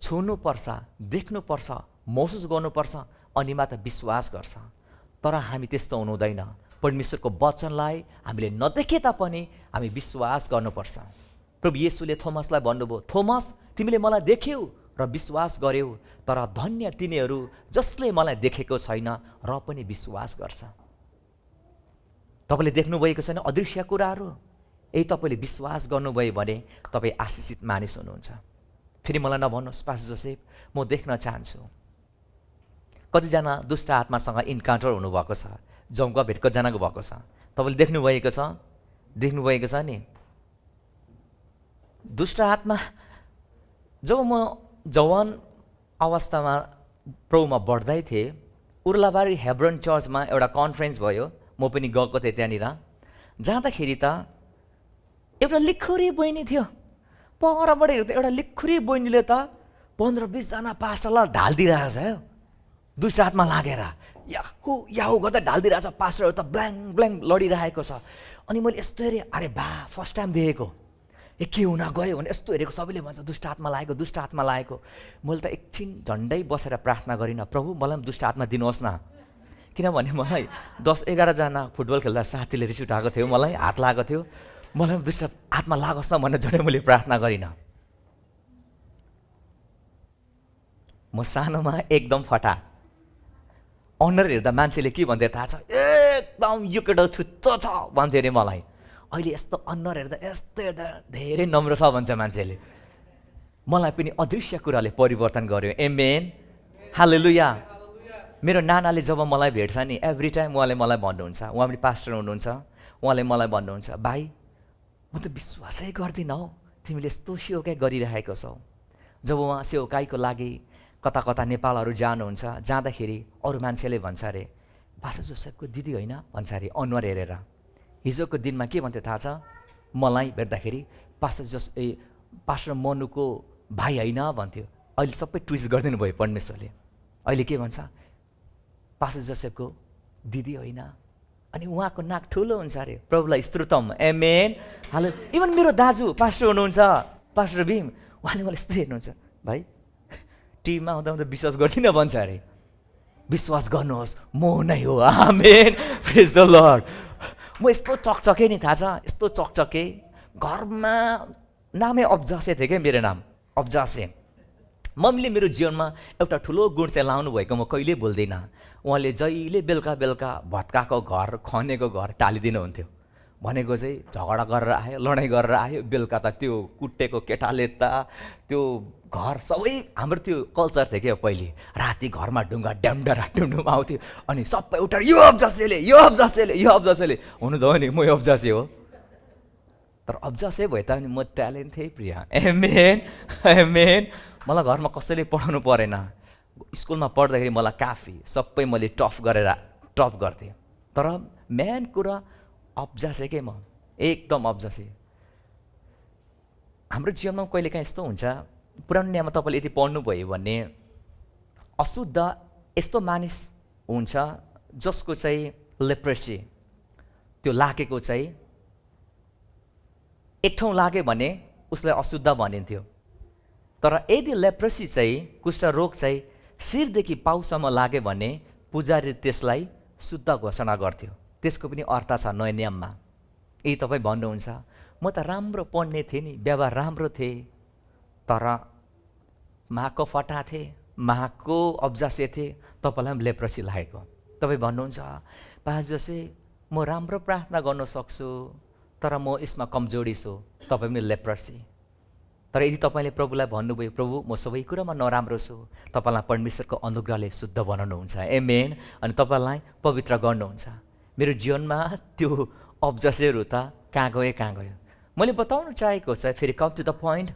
छुनुपर्छ, देख्नुपर्छ, महसुस गर्नुपर्छ, अनि मात्र विश्वास गर्छ। तर हामी त्यस्तो हुनु हुँदैन। परमेश्वरको वचनलाई हामीले नदेखे तापनि हामी विश्वास गर्नुपर्छ। प्रभु येशूले थोमसलाई भन्नुभयो, थोमस तिमीले मलाई देख्यौ र विश्वास गर्यौ, तर धन्य तिनीहरू जसले मलाई देखेको छैन र पनि विश्वास गर्छ। तपाईँले देख्नुभएको छैन अदृश्य कुराहरू, यही तपाईँले विश्वास गर्नुभयो भने तपाईँ आशिषित मानिस हुनुहुन्छ। फेरि मलाई नभन्नुहोस् पास्टर जोसेफ म देख्न चाहन्छु। कतिजना दुष्ट आत्मासँग इन्काउन्टर हुनुभएको छ, जौका भेट कतिजनाको भएको छ, तपाईँले देख्नुभएको छ नि। दुष्ट आत्मा जब म जवान अवस्थामा प्रभुमा बढ्दै थिएँ, उर्लाबारी हेब्रोन चर्चमा एउटा कन्फरेन्स भयो, म पनि गएको थिएँ त्यहाँनिर। जाँदाखेरि त एउटा लिखुरी बहिनी थियो, परबाट हेर्दा एउटा लिखुरी बहिनीले त 15-20 जना पास्टरलाई ढालिदिइरहेको छ। दुष्ट आत्मा लागेर याहु गर्दा ढालिदिइरहेको छ। पास्टरहरू त ब्ल्याङ लडिरहेको छ। अनि मैले यस्तो हेरेँ, अरे बा फर्स्ट टाइम देखेको, के हुन गयो भने यस्तो हेरेको, सबैले भन्छ दुष्ट आत्मा लागेको, दुष्ट आत्मा लागेको। मैले त एकछिन झन्डै बसेर प्रार्थना गरिनँ, प्रभु मलाई पनि दुष्ट आत्मा दिनुहोस् न। किनभने मलाई 10-11 जना फुटबल खेल्दा साथीले रिस उठाएको थियो, मलाई हात लागेको थियो, मलाई पनि दुष्ट आत्मा लागोस् न भनेर झन् मैले प्रार्थना गरिनँ। म सानोमा एकदम फटा, अनुहार हेर्दा मान्छेले के भन्थ्यो थाहा छ? एकदम यो केटा छुच्चो छ भन्थ्यो अरे मलाई। अहिले यस्तो अनुहार हेर्दा धेरै नम्र छ भन्छ मान्छेले। मलाई पनि अदृश्य कुराले परिवर्तन गर्यो। आमेन, हालेलुया। मेरो नानाले जब मलाई भेट्छ नि, एभ्री टाइम उहाँले मलाई भन्नुहुन्छ, उहाँ पनि पास्टर हुनुहुन्छ, उहाँले मलाई भन्नुहुन्छ, भाइ म त विश्वासै गर्दिनँ हौ तिमीले यस्तो सेवकाई गरिरहेको छौ। जब उहाँ सेवकाईको लागि कता कता नेपालहरू जानुहुन्छ, जाँदाखेरि अरू मान्छेले भन्छ अरे पास्टर जोसेफको दिदी होइन भन्छ अरे अनुहार हेरेर। हिजोको दिनमा के भन्थ्यो थाहा छ? मलाई भेट्दाखेरि पास्टर मनुको भाइ होइन भन्थ्यो। अहिले सबै ट्विस्ट गरिदिनु भयो परमेश्वरले। अहिले के भन्छ? पास्टर जोसेफको दिदी होइन। अनि उहाँको नाक ठुलो हुन्छ अरे। प्रभुलाई स्तोत्रम, आमेन, हाले। इभन मेरो दाजु पास्टर हुनुहुन्छ, पास्टर भीम, उहाँले मलाई यस्तो हेर्नुहुन्छ, भाइ टिममा आउँदा विश्वास गर्दिनँ भन्छ अरे। विश्वास गर्नुहोस्, म नै हो। आमेन, प्रेज द लर्ड। म यस्तो चकचके नि, थाहा छ? यस्तो चकचके, घरमा नामै अब्जासे थियो क्या, मेरो नाम अब्जासे। मम्मीले मेरो जीवनमा एउटा ठुलो गुण चाहिँ लाउनु भएको म कहिले भुल्दिनँ। उहाँले जहिले बेलुका भत्काको घर, खनेको घर टालिदिनुहुन्थ्यो। भनेको चाहिँ झगडा गरेर आयो, लडाइँ गरेर आयो, बेलुका त त्यो कुटेको केटाले त त्यो घर सबै हाम्रो त्यो कल्चर थियो क्या पहिले, राति घरमा ढुङ्गा ड्यामडरा ढुम्डुम आउँथ्यो अनि सबै उठेर यो अब्जसेले यो अब्जसेले यो अब्जसेले हुनु त हो नि, म अब्जसे हो। तर अब्जसे भए तापनि म ट्यालेन्ट थिएँ प्रिया, एमेन एमेन। मलाई घरमा कसैले पढाउनु परेन, स्कुलमा पढ्दाखेरि मलाई काफी, सबै मैले टप गर्थेँ। तर मेन कुरा अब्जसे के, म एकदम अब्जसे। हाम्रो जीवनमा कहिलेकाहीँ यस्तो हुन्छ, पुरानो नियममा तपाईँले यदि पढ्नुभयो भने अशुद्ध यस्तो मानिस हुन्छ जसको चाहिँ लेप्रेसी, त्यो लागेको चाहिँ एक ठाउँ लाग्यो भने उसलाई अशुद्ध भनिन्थ्यो। तर यदि लेप्रेसी चाहिँ कुष्ठरोग चाहिँ शिरदेखि पाउसम्म लाग्यो भने पुजारी त्यसलाई शुद्ध घोषणा गर्थ्यो। त्यसको पनि अर्थ छ नयाँ नियममा। यही तपाईँ भन्नुहुन्छ म त राम्रो पढ्ने थिएँ नि, व्यवहार राम्रो थिएँ, तर माको फटा थिएँ, माको अब्जसे थिएँ, तपाईँलाई पनि लेप्रेसी लागेको। तपाईँ भन्नुहुन्छ पास्टरसे म राम्रो प्रार्थना गर्न सक्छु तर म यसमा कमजोरी छु, तपाईँ पनि लेप्रेसी। तर यदि तपाईँले प्रभुलाई भन्नुभयो प्रभु म सबै कुरामा नराम्रो छु, तपाईँलाई परमेश्वरको अनुग्रहले शुद्ध बनाउनुहुन्छ, एमेन। अनि तपाईँलाई पवित्र गर्नुहुन्छ। मेरो जीवनमा त्यो अब्जसेहरू त कहाँ गयो। मैले बताउनु चाहेको चाहिँ फेरि कम टु द पोइन्ट,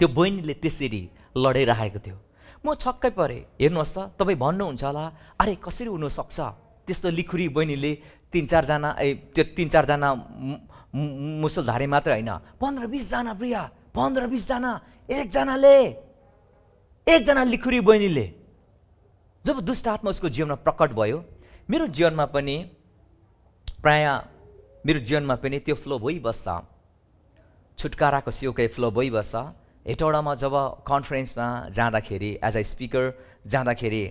त्यो बहिनीले त्यसरी लडाइरहेको थियो। म छक्कै परेँ। हेर्नुहोस् त, तपाईँ भन्नुहुन्छ होला अरे कसरी हुनसक्छ त्यस्तो लिखुरी बहिनीले तीन चारजना मुसलधारे मात्रै होइन, 15-20 जना प्रिया, 15-20 जना, एकजना लिखुरी बहिनीले। जब दुष्ट आत्मा उसको जीवनमा प्रकट भयो, मेरो जीवनमा पनि त्यो फ्लो भइबस्छ, छुटकाराको सेवकै फ्लो भइबस्छ। हेटौडामा जब कन्फरेन्समा जाँदाखेरि एज अ स्पिकर जाँदाखेरि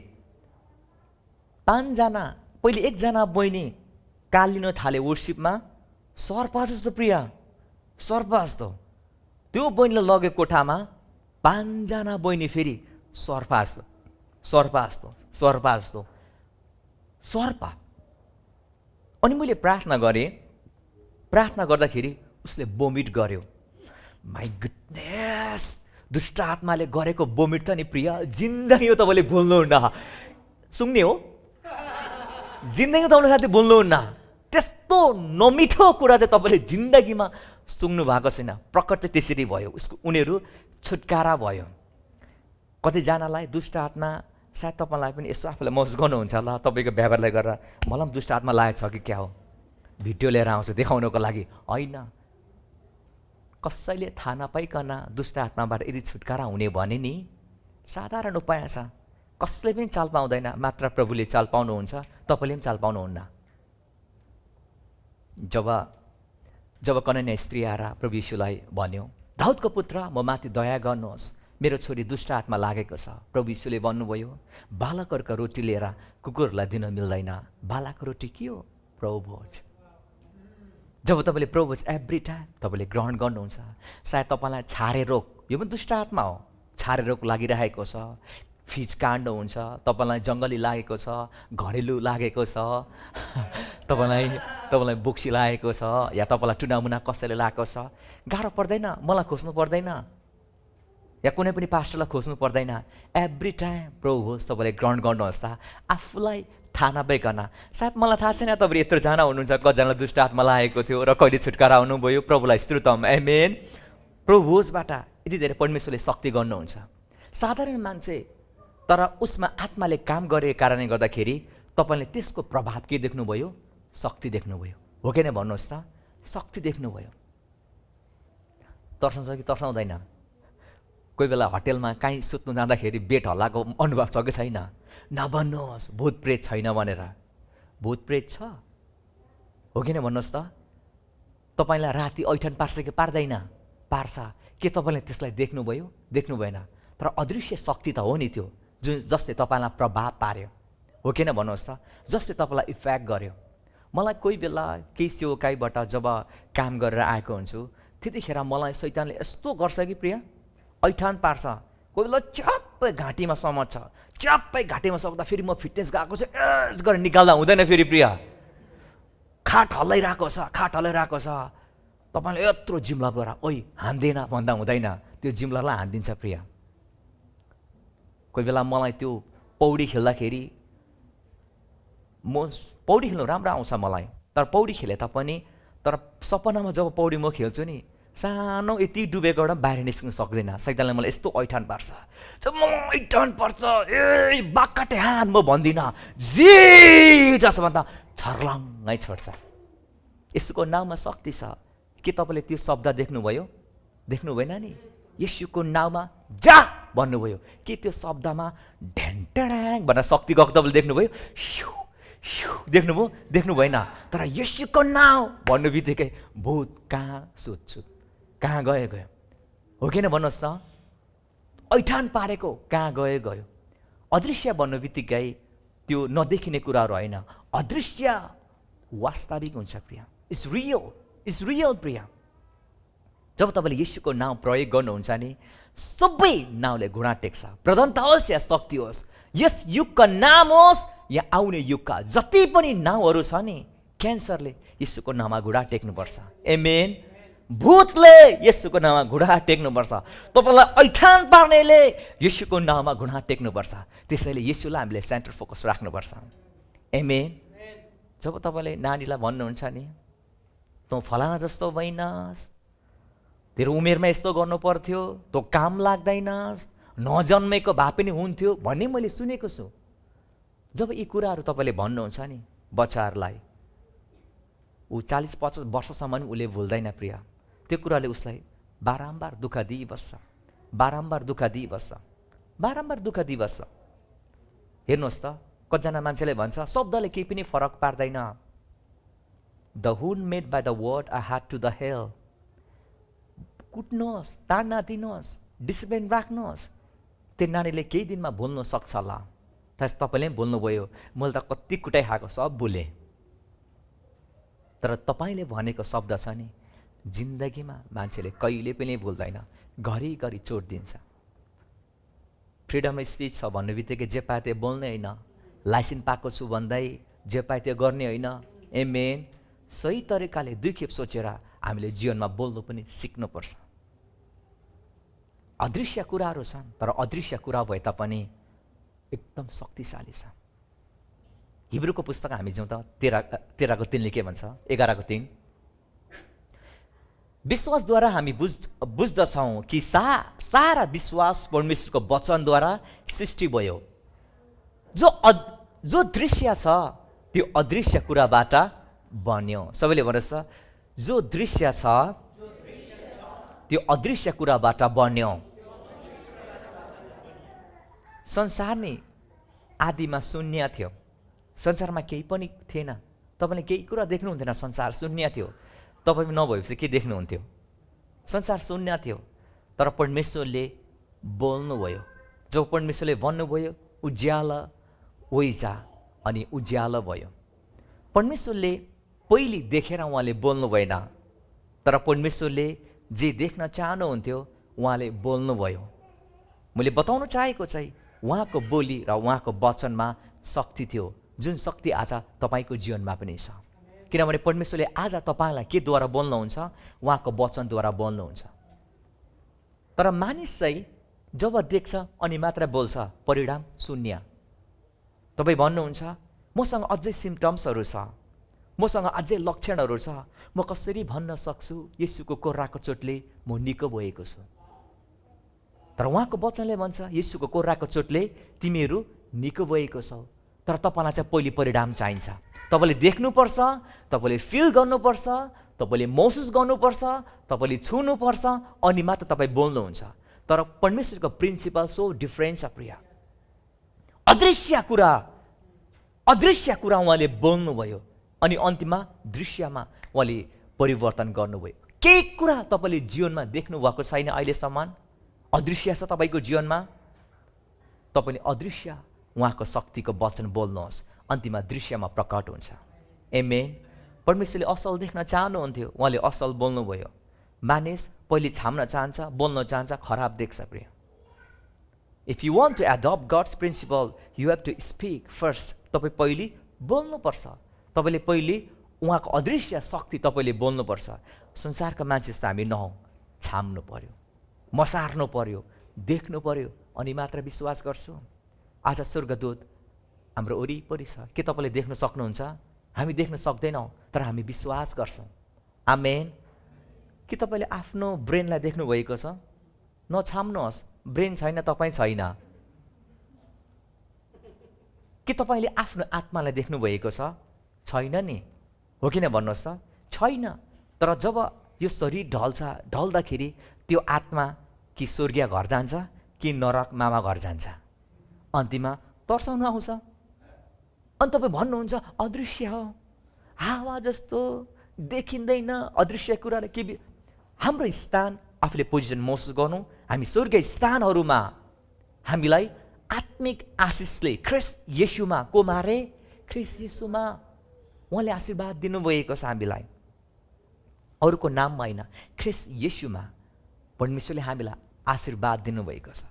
5 जना, पहिले 1 जना बहिनी कालिन थाले वर्शिपमा, सर्प जस्तो प्रिया, सर्प जस्तो। त्यो बहिनीलाई लग्यो कोठामा, 5 जना बहिनी फेरि सर्प जस्तो। अनि मैले प्रार्थना गरेँ, प्रार्थना गर्दाखेरि उसले बोमिट गर्यो। माई गुडनेस, दुष्ट आत्माले गरेको बोमिट त नि प्रिया जिन्दगी हो तपाईँले बोल्नुहुन्न, सुन्ने हो जिन्दगी तपाईँले साथी बोल्नुहुन्न। त्यस्तो नमिठो कुरा चाहिँ तपाईँले जिन्दगीमा सुन्नु भएको छैन। प्रकट चाहिँ त्यसरी भयो, उनीहरू छुटकारा भयो। कतिजनालाई दुष्ट आत्मा, सायद तपाईँलाई पनि यसो आफूलाई महसुस गर्नुहुन्छ होला, तपाईँको व्यवहारलाई गरेर मलाई पनि दुष्ट आत्मा लागेको छ कि क्या हो, भिडियो लिएर आउँछु देखाउनको लागि होइन। कसैले थाहा नपाइकन दुष्ट आत्माबाट यदि छुटकारा हुने भने नि साधारण उपाय छ। कसले पनि चाल पाउँदैन, मात्र प्रभुले चाल पाउनुहुन्छ, तपाईँले पनि चाल पाउनुहुन्न। जब कनान्या स्त्री आएर प्रभु यीशुलाई भन्यो, दाउदको पुत्र म माथि दया गर्नुहोस्, मेरो छोरी दुष्ट आत्मा लागेको छ। प्रभु यीशुले भन्नुभयो बालकहरूको रोटी लिएर कुकुरलाई दिन मिल्दैन। बालकको रोटी के हो? प्रभु भोज। जब तपाईँले प्रभु भोज एभ्री टाइम तपाईँले ग्रहण गर्नुहुन्छ, सायद तपाईँलाई छारे रोग, यो पनि दुष्ट आत्मा हो, छारे रोग लागिरहेको छ, फिज काट्नुहुन्छ, तपाईँलाई जङ्गली लागेको छ, घरेलु लागेको छ, तपाईँलाई बोक्सी लागेको छ, या तपाईँलाई टुनामुना कसैले लागेको छ, गाह्रो पर्दैन, मलाई खोज्नु पर्दैन, या कुनै पनि पास्टरलाई खोज्नु पर्दैन। एभ्री टाइम प्रभु होस् तपाईँले ग्रहण गर्नुहोस् त, आफूलाई थाहा नपाइकन। सायद मलाई थाहा छैन तपाईँले यत्रो जना हुनुहुन्छ, कतिजनालाई दुष्ट आत्मा लागेको थियो र कहिले छुटकारा हुनुभयो, प्रभुलाई स्तोत्रम, आमेन। प्रभु होसबाट यति धेरै परमेश्वरले शक्ति गर्नुहुन्छ। साधारण मान्छे, तर उसमा आत्माले काम गरेको कारणले गर्दाखेरि तपाईँले त्यसको प्रभाव के देख्नुभयो? शक्ति देख्नुभयो, हो कि नै भन्नुहोस् त? शक्ति देख्नुभयो। तर्साउँछ कि तर्साउँदैन? कोही बेला होटेलमा काहीँ सुत्नु जाँदाखेरि बेड हल्लाको अनुभव छ कि छैन? नभन्नुहोस् भूत प्रेत छैन भनेर। भूत प्रेत छ, हो कि नै भन्नुहोस् त? तपाईँलाई राति ऐठन पार्छ कि पार्दैन? पार्छ। के तपाईँले त्यसलाई देख्नुभयो? देख्नु भएन। तर अदृश्य शक्ति त हो नि त्यो, जसले तपाईँलाई प्रभाव पार्यो, हो कि नै भन्नुहोस् त? जसले तपाईँलाई इफेक्ट गर्यो। मलाई कोही बेला केही सेवकाईबाट जब काम गरेर आएको हुन्छु, त्यतिखेर मलाई शैतानले यस्तो गर्छ कि प्रिया, ऐठान पार्छ। कोही बेला च्याप्पै घाँटीमा समात्छ, च्याप्पै घाँटीमा सक्दा फेरि म फिटनेस गएको छु एस गरेर निकाल्दा हुँदैन फेरि प्रिया, खाट हल्लाइरहेको छ, तपाईँले यत्रो जिम्लाबाट ओइ हान्दैन भन्दा हुँदैन, त्यो जिम्लालाई हानिदिन्छ प्रिय। कोही बेला मलाई त्यो पौडी खेल्दाखेरि म पौडी खेल्नु राम्रो आउँछ मलाई, तर पौडी खेले तापनि तर सपनामा जब पौडी म खेल्छु नि, सानो यति डुबेको एउटा बाहिर निस्किन सक्दैन। सैतानले मलाई यस्तो ऐठान पार्छ, जब मलाई ऐठान पर्छ, ए बाकाटे हान म भन्दिनँ, जे जस्तो भन्दा छर्लङ्गै छोड्छ। यसुको नाममा शक्ति छ। के तपाईँले त्यो शब्द देख्नुभयो? देख्नु भएन नि? यसुको नाममा जा भन्नुभयो, के त्यो शब्दमा ढ्याङ भनेर शक्ति गएको तपाईँले देख्नुभयो? देख्नुभयो? देख्नु भएन। तर यसुको नाम भन्नु बित्तिकै भूत कहाँ सुत्छुत, कहाँ गयो। हो किन भन्नुहोस् त? ऐठान पारेको कहाँ गयो। अदृश्य भन्नु बित्तिकै त्यो नदेखिने कुराहरू होइन, अदृश्य वास्तविक हुन्छ प्रिय। इट्स रियल प्रिय। जब तपाईँले यसुको नाम प्रयोग गर्नुहुन्छ नि, सबै नाउँले घुँडा टेक्छ। प्रधानता होस् या शक्ति होस्, यस युगका नाम होस् या आउने युगका जति पनि नाउँहरू छ नि, क्यान्सरले यसुको नाममा घुँडा टेक्नुपर्छ। आमेन। भूतले यसुको नाममा घुँडा टेक्नुपर्छ। तपाईँलाई ऐठान पार्नेले यसुको नाममा घुँडा टेक्नुपर्छ। त्यसैले यसुलाई हामीले सेन्टर फोकस राख्नुपर्छ। आमेन। जब तपाईँले नानीलाई भन्नुहुन्छ नि, तँ फलाना जस्तो भइनस्, तेरो उमेरमा यस्तो गर्नु पर्थ्यो, तँ काम लाग्दैनस्, नजन्मेको भए पनि हुन्थ्यो भन्ने मैले सुनेको छु। जब यी कुराहरू तपाईँले भन्नुहुन्छ नि बच्चाहरूलाई, ऊ 40-50 वर्षसम्म पनि उसले भुल्दैन प्रिय। त्यो कुराले उसलाई बारम्बार दुःख दिइबस्छ। हेर्नुहोस् त, कतिजना मान्छेले भन्छ शब्दले केही पनि फरक पार्दैन। The hood made by the word I had to the hell. कुट्नुहोस्, ताना दिनुहोस्, डिसिप्लिन राख्नुहोस्, त्यो नानीले केही दिनमा भुल्न सक्छ होला। त्यस तपाईँले पनि भुल्नुभयो, मैले त कति कुटाइ खाएको सब भुलेँ। तर तपाईँले भनेको शब्द छ नि, जिन्दगीमा मान्छेले कहिले पनि भुल्दैन, घरिघरि चोट दिन्छ। फ्रिडम अफ स्पिच छ भन्ने बित्तिकै जे पाए त्यो बोल्ने होइन, लाइसेन्स पाएको छु भन्दै जे पाए त्यो गर्ने होइन। आमेन। सही तरिकाले 2 खेप सोचेर हामीले जीवनमा बोल्नु पनि सिक्नुपर्छ। अदृश्य कुराहरू छन्, तर अदृश्य कुरा भए तापनि एकदम शक्तिशाली छ। हिब्रूको पुस्तक हामी जाउँ त, 13:3 के भन्छ? 11:3। विश्वासद्वारा हामी बुझ्दछौँ कि सारा विश्वास परमेश्वरको वचनद्वारा सृष्टि भयो। जो दृश्य छ त्यो अदृश्य कुराबाट बन्यो। सबैले भन्नुहोस्, जो दृश्य छ त्यो अदृश्य कुराबाट बन्यो। संसार नि आदिमा शून्य थियो, संसारमा केही पनि थिएन। तपाईँले केही कुरा देख्नुहुन्थेन, संसार शून्य थियो। तपाईँ नभएपछि के देख्नुहुन्थ्यो? संसार शून्य थियो, तर परमेश्वरले बोल्नुभयो। जब परमेश्वरले भन्नुभयो उज्यालो ओइजा, अनि उज्यालो भयो। परमेश्वरले पहिले देखेर उहाँले बोल्नु भएन, तर परमेश्वरले जे देख्न चाहनुहुन्थ्यो उहाँले बोल्नुभयो। मैले बताउन चाहेको चाहिँ उहाँको बोली र उहाँको वचनमा शक्ति थियो, जुन शक्ति आज तपाईँको जीवनमा पनि छ। किनभने परमेश्वरले आज तपाईँलाई के द्वारा बोल्नुहुन्छ? उहाँको वचनद्वारा बोल्नुहुन्छ। तर मानिस चाहिँ जब देख्छ अनि मात्र बोल्छ, परिणाम शून्य। तपाईँ भन्नुहुन्छ मसँग अझै सिम्पटम्सहरू छ, मसँग अझै लक्षणहरू छ, म कसरी भन्न सक्छु येशूको कोर्राको चोटले म निको भएको छु? तर उहाँको वचनले भन्छ येशूको कोर्राको चोटले तिमीहरू निको भएको छौ। तर तपाईँलाई चाहिँ पहिले परिणाम चाहिन्छ। तपाईँले देख्नुपर्छ, तपाईँले फिल गर्नुपर्छ, तपाईँले महसुस गर्नुपर्छ, तपाईँले छुनुपर्छ, अनि मात्र तपाईँ बोल्नुहुन्छ। तर परमेश्वरको प्रिन्सिपल सो डिफ्रेन्ट छ प्रिय। अदृश्य कुरा उहाँले बोल्नुभयो, अनि अन्तिममा दृश्यमा उहाँले परिवर्तन गर्नुभयो। केही कुरा तपाईँले जीवनमा देख्नु भएको छैन अहिलेसम्म, अदृश्य छ तपाईँको जीवनमा, तपाईँले अदृश्य उहाँको शक्तिको वचन बोल्नुहोस्, अन्तिममा दृश्यमा प्रकट हुन्छ। आमेन। परमेश्वरले असल देख्न चाहनुहुन्थ्यो, उहाँले असल बोल्नुभयो। मानिस पहिले छाम्न चाहन्छ, बोल्न चाहन्छ, खराब देख्छ प्रिय। If you want to adopt God's principle you have to speak first. तपाईँ पहिले बोल्नुपर्छ, तपाईँले पहिले उहाँको अदृश्य शक्ति तपाईँले बोल्नुपर्छ। संसारका मान्छे जस्तो हामी नहौँ, छाम्नु पर्यो, मसार्नु पर्यो, देख्नु पर्यो, अनि मात्र विश्वास गर्छु। आज स्वर्गदूत हाम्रो वरिपरि छ। के तपाईँले देख्न सक्नुहुन्छ? हामी देख्न सक्दैनौँ, तर हामी विश्वास गर्छौँ। आमेन। के तपाईँले आफ्नो ब्रेनलाई देख्नुभएको छ? नछाम्नुहोस्, ब्रेन छैन, तपाईँ छैन। के तपाईँले आफ्नो आत्मालाई देख्नुभएको छ? छैन नि, हो किन भन्नुहोस् त? छैन। तर जब यो शरीर ढल्दाखेरि त्यो आत्मा कि स्वर्गीय घर जान्छ कि नरक मामा घर जान्छ? अन्तिममा तर्साउनु आउँछ। अनि तपाईँ भन्नुहुन्छ अदृश्य हो, हावा जस्तो देखिँदैन, अदृश्य कुराले के? हाम्रो स्थान आफूले पोजिसन महसुस गर्नु। हामी स्वर्गीय स्थानहरूमा हामीलाई आत्मिक आशिषले ख्रिस्ट येशूमा, को मारे? ख्रिस्ट येशूमा उहाँले आशीर्वाद दिनुभएको छ हामीलाई। अरूको नाममा होइन, ख्रिस्ट येशूमा परमेश्वरले हामीलाई आशीर्वाद दिनुभएको छ।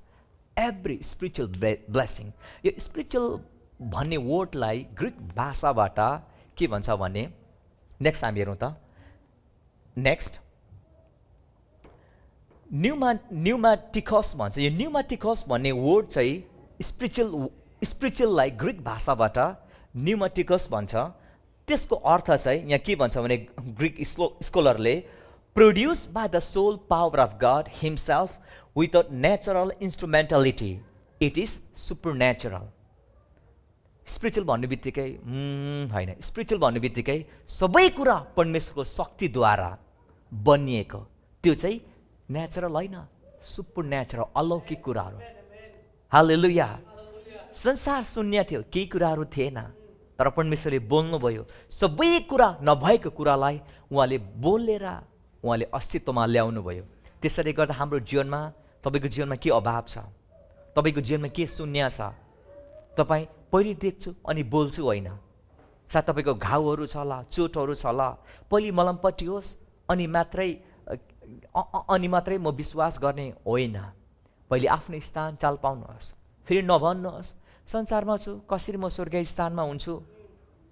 Every spiritual blessing. यो स्पिरिचुअल भन्ने वर्डलाई ग्रिक भाषाबाट के भन्छ भने, नेक्स्ट हामी हेरौँ त। नेक्स्ट न्युमाटिकस भन्छ। यो न्युमाटिकस भन्ने वर्ड चाहिँ स्पिरिचुअललाई ग्रिक भाषाबाट न्युमाटिकस भन्छ। त्यसको अर्थ चाहिँ यहाँ के भन्छ भने, ग्रिक स्कलरले produce by the sole power of God himself without natural instrumentality, it is super natural. Spiritual भन्ने बित्तिकै होइन, स्पिरिचुअल भन्ने बित्तिकै सबै कुरा परमेश्वरको शक्तिद्वारा बनिएको, त्यो चाहिँ नेचुरल होइन, सुपर नेचुरल, अलौकिक कुराहरू। हालेलुया। संसार शून्य थियो, केही कुराहरू थिएन, तर परमेश्वरले बोल्नुभयो। सबै कुरा नभएको कुरालाई उहाँले बोलेर उहाँले अस्तित्वमा ल्याउनु भयो। त्यसैले गर्दा हाम्रो जीवनमा, तपाईँको जीवनमा के अभाव छ, तपाईँको जीवनमा के शून्य छ, तपाईँ पहिले देख्छु अनि बोल्छु होइन। सायद तपाईँको घाउहरू छ होला, चोटहरू छ होला, पहिले मलमपट्टि होस् अनि मात्रै म विश्वास गर्ने होइन। पहिले आफ्नो स्थान चाल पाउनुहोस्। फेरि नभन्नुहोस् संसारमा छु, कसरी म स्वर्गीय स्थानमा हुन्छु,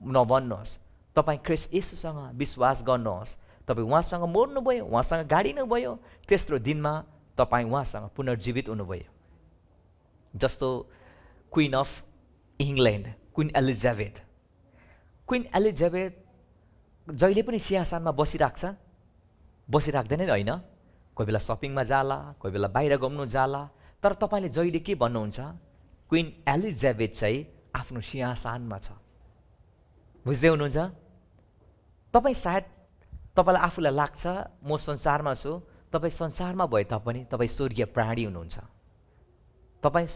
नभन्नुहोस्। तपाईँ ख्रिस्ट येशूसँग विश्वास गर्नुहोस्। तपाईँ उहाँसँग मर्नुभयो, उहाँसँग गाडिनुभयो, तेस्रो दिनमा तपाईँ उहाँसँग पुनर्जीवित हुनुभयो। जस्तो queen of England, queen Elizabeth जहिले पनि सिंहासनमा बसिराख्दैन होइन। कोही बेला सपिङमा जाला, कोही बेला बाहिर घुम्नु जाला, तर तपाईँले जहिले के भन्नुहुन्छ? क्विन एलिजाबेथ चाहिँ आफ्नो सिंहासनमा छ। बुझ्दै हुनुहुन्छ? तपाईँ सायद तपाईँलाई आफूलाई लाग्छ म संसारमा छु, तपाईँ संसारमा भए तापनि तपाईँ स्वर्गीय प्राणी हुनुहुन्छ। तपाईँ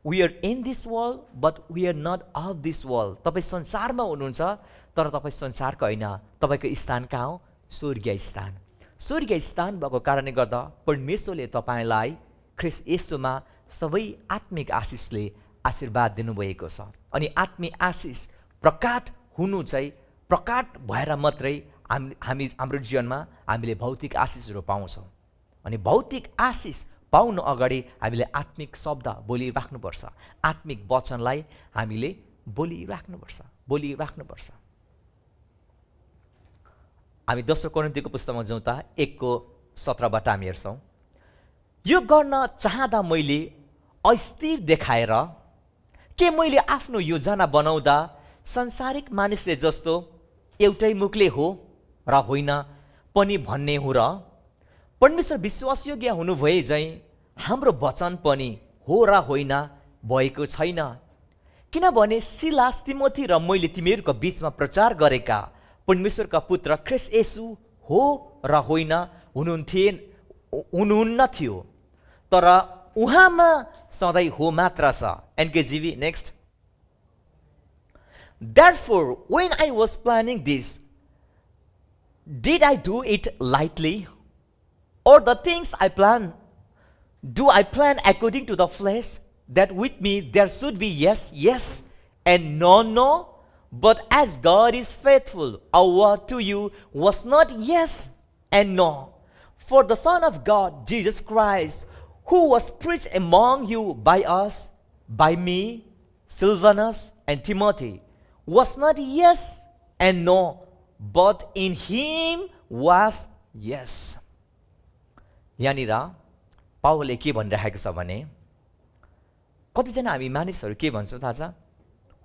we are in this world but we are not of this world. तपाईँ संसारमा हुनुहुन्छ, तर तपाईँ संसारको होइन। तपाईँको स्थान कहाँ हो? स्वर्गीय स्थान। स्वर्गीय स्थान भएको कारणले गर्दा परमेश्वरले तपाईँलाई ख्रिस्ट येशूमा सबै आत्मिक आशिषले आशीर्वाद दिनुभएको छ। अनि आत्मिक आशिष प्रकाट हुनु चाहिँ, प्रकाट भएर मात्रै हाम्रो जीवनमा हामीले भौतिक आशिषहरू पाउँछौँ। अनि भौतिक आशिष पाउनु अगाडि हामीले आत्मिक शब्द बोलिराख्नुपर्छ। आत्मिक वचनलाई हामीले बोलिराख्नुपर्छ। हामी दोस्रो कोरिन्थीको पुस्तकमा जाउँ त, 1:17 हामी हेर्छौँ। यो गर्न चाहँदा मैले अस्थिर देखाएर के मैले आफ्नो योजना बनाउँदा संसारिक मानिसले जस्तो एउटै मुखले हो र होइन पनि भन्ने हो र? परमेश्वर विश्वासयोग्य हुनुभए चाहिँ हाम्रो वचन पनि हो र होइन भएको छैन। किनभने सिलास, तिमोथी र मैले तिमीहरूको बिचमा प्रचार गरेका परमेश्वरका पुत्र ख्रिस्ट येशू हो र होइन हुनुहुन्न थियो, तर उहाँमा सधैँ हो मात्र छ। एनकेजीभी next. Therefore, when I was planning this, did I do it lightly? Or the things I plan, do I plan according to the flesh, that with me there should be yes, yes, and no, no? But as God is faithful, our word to you was not yes and no. For the Son of God, Jesus Christ, who was preached among you by us, by me, Silvanus, and Timothy, was not yes and no, but in him was yes. यहाँनिर पावलले के भनिरहेको छ भने कतिजना हामी मानिसहरू के भन्छौँ थाहा छ?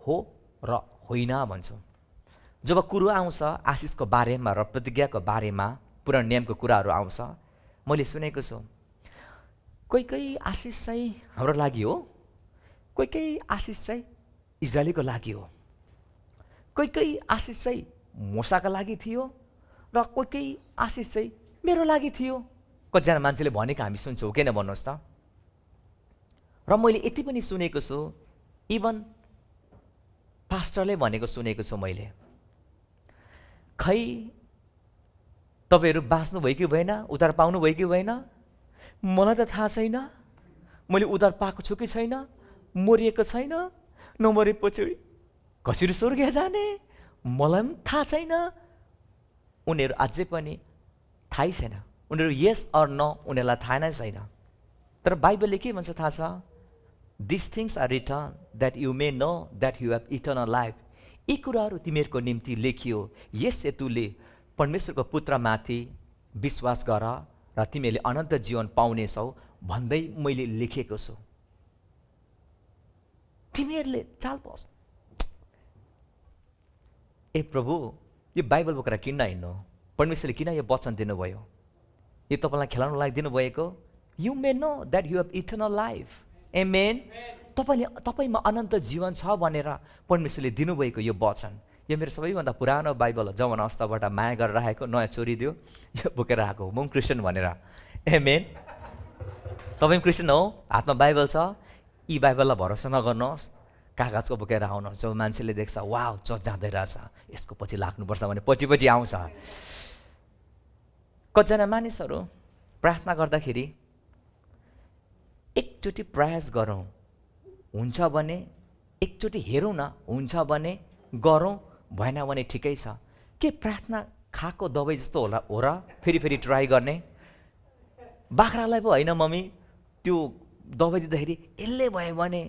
हो र होइन भन्छौँ। जब कुरो आउँछ आशिषको बारेमा र प्रतिज्ञाको बारेमा, पुरानो नियमको कुराहरू आउँछ, मैले सुनेको छु कोही कोही आशिष चाहिँ हाम्रो लागि हो, कोही कोही आशिष चाहिँ इजरायलीको लागि हो, कोही कोही आशिष चाहिँ मूसाका लागि थियो र कोही कोही आशिष चाहिँ मेरो लागि थियो। कतिजना मान्छेले भनेको हामी सुन्छौँ, किन भन्नुहोस् त? र मैले यति पनि सुनेको छु, इभन पास्टरले भनेको सुनेको छु मैले, खै तपाईँहरू बाँच्नु भयो कि भएन, उद्धार पाउनु भयो कि भएन, मलाई त थाहा छैन, मैले उद्धार पाएको छु कि छैन, मरिएको छैन, नमरेपछि कसरी स्वर्ग जाने मलाई पनि थाहा छैन। उनीहरू अझै पनि थाहै छैन, उनीहरू यस अर नो उनीहरूलाई थाहा नै छैन। तर बाइबलले के भन्छ थाहा छ? This things are written that you may know that you have eternal life. यी कुराहरू तिमीहरूको निम्ति लेखियो यस हेतुले परमेश्वरको पुत्रमाथि विश्वास गर र तिमीहरूले अनन्त जीवन पाउनेछौ भन्दै मैले लेखेको छु। तिमीहरूले चाल पाउँछ। ए प्रभु, यो बाइबल बोकेर किन हिँड्नु? परमेश्वरले किन यो वचन दिनुभयो? यो तपाईँलाई खेलाउनु लागि दिनुभएको? You may know that you have eternal life. Amen. तपाईँमा अनन्त जीवन छ भनेर परमेश्वरले दिनुभएको यो वचन। यो मेरो सबैभन्दा पुरानो बाइबल हो, जवान अवस्थाबाट माया गरेर राखेको, नयाँ चोरिदियो, यो बोकेर आएको। म क्रिस्चियन भनेर। आमेन। तपाईँ क्रिस्चियन हो, हातमा बाइबल छ, यी बाइबललाई भरोसा नगर्नुहोस्, कागजको बोकेर आउनुहोस्। जब मान्छेले देख्छ वाउ चर्च जाँदै रहेछ, यसको पछि लाग्नुपर्छ भने पछि पछि आउँछ। कतिजना मानिसहरू प्रार्थना गर्दाखेरि एकचोटि प्रयास गरौँ, हुन्छ भने एकचोटि हेरौँ न, हुन्छ भने गरौँ, भएन भने ठिकै छ। के प्रार्थना खाएको दबाई जस्तो होला हो र फेरि फेरि ट्राई गर्ने? बाख्रालाई पो होइन मम्मी, त्यो दबाई दिँदाखेरि यसले भयो भने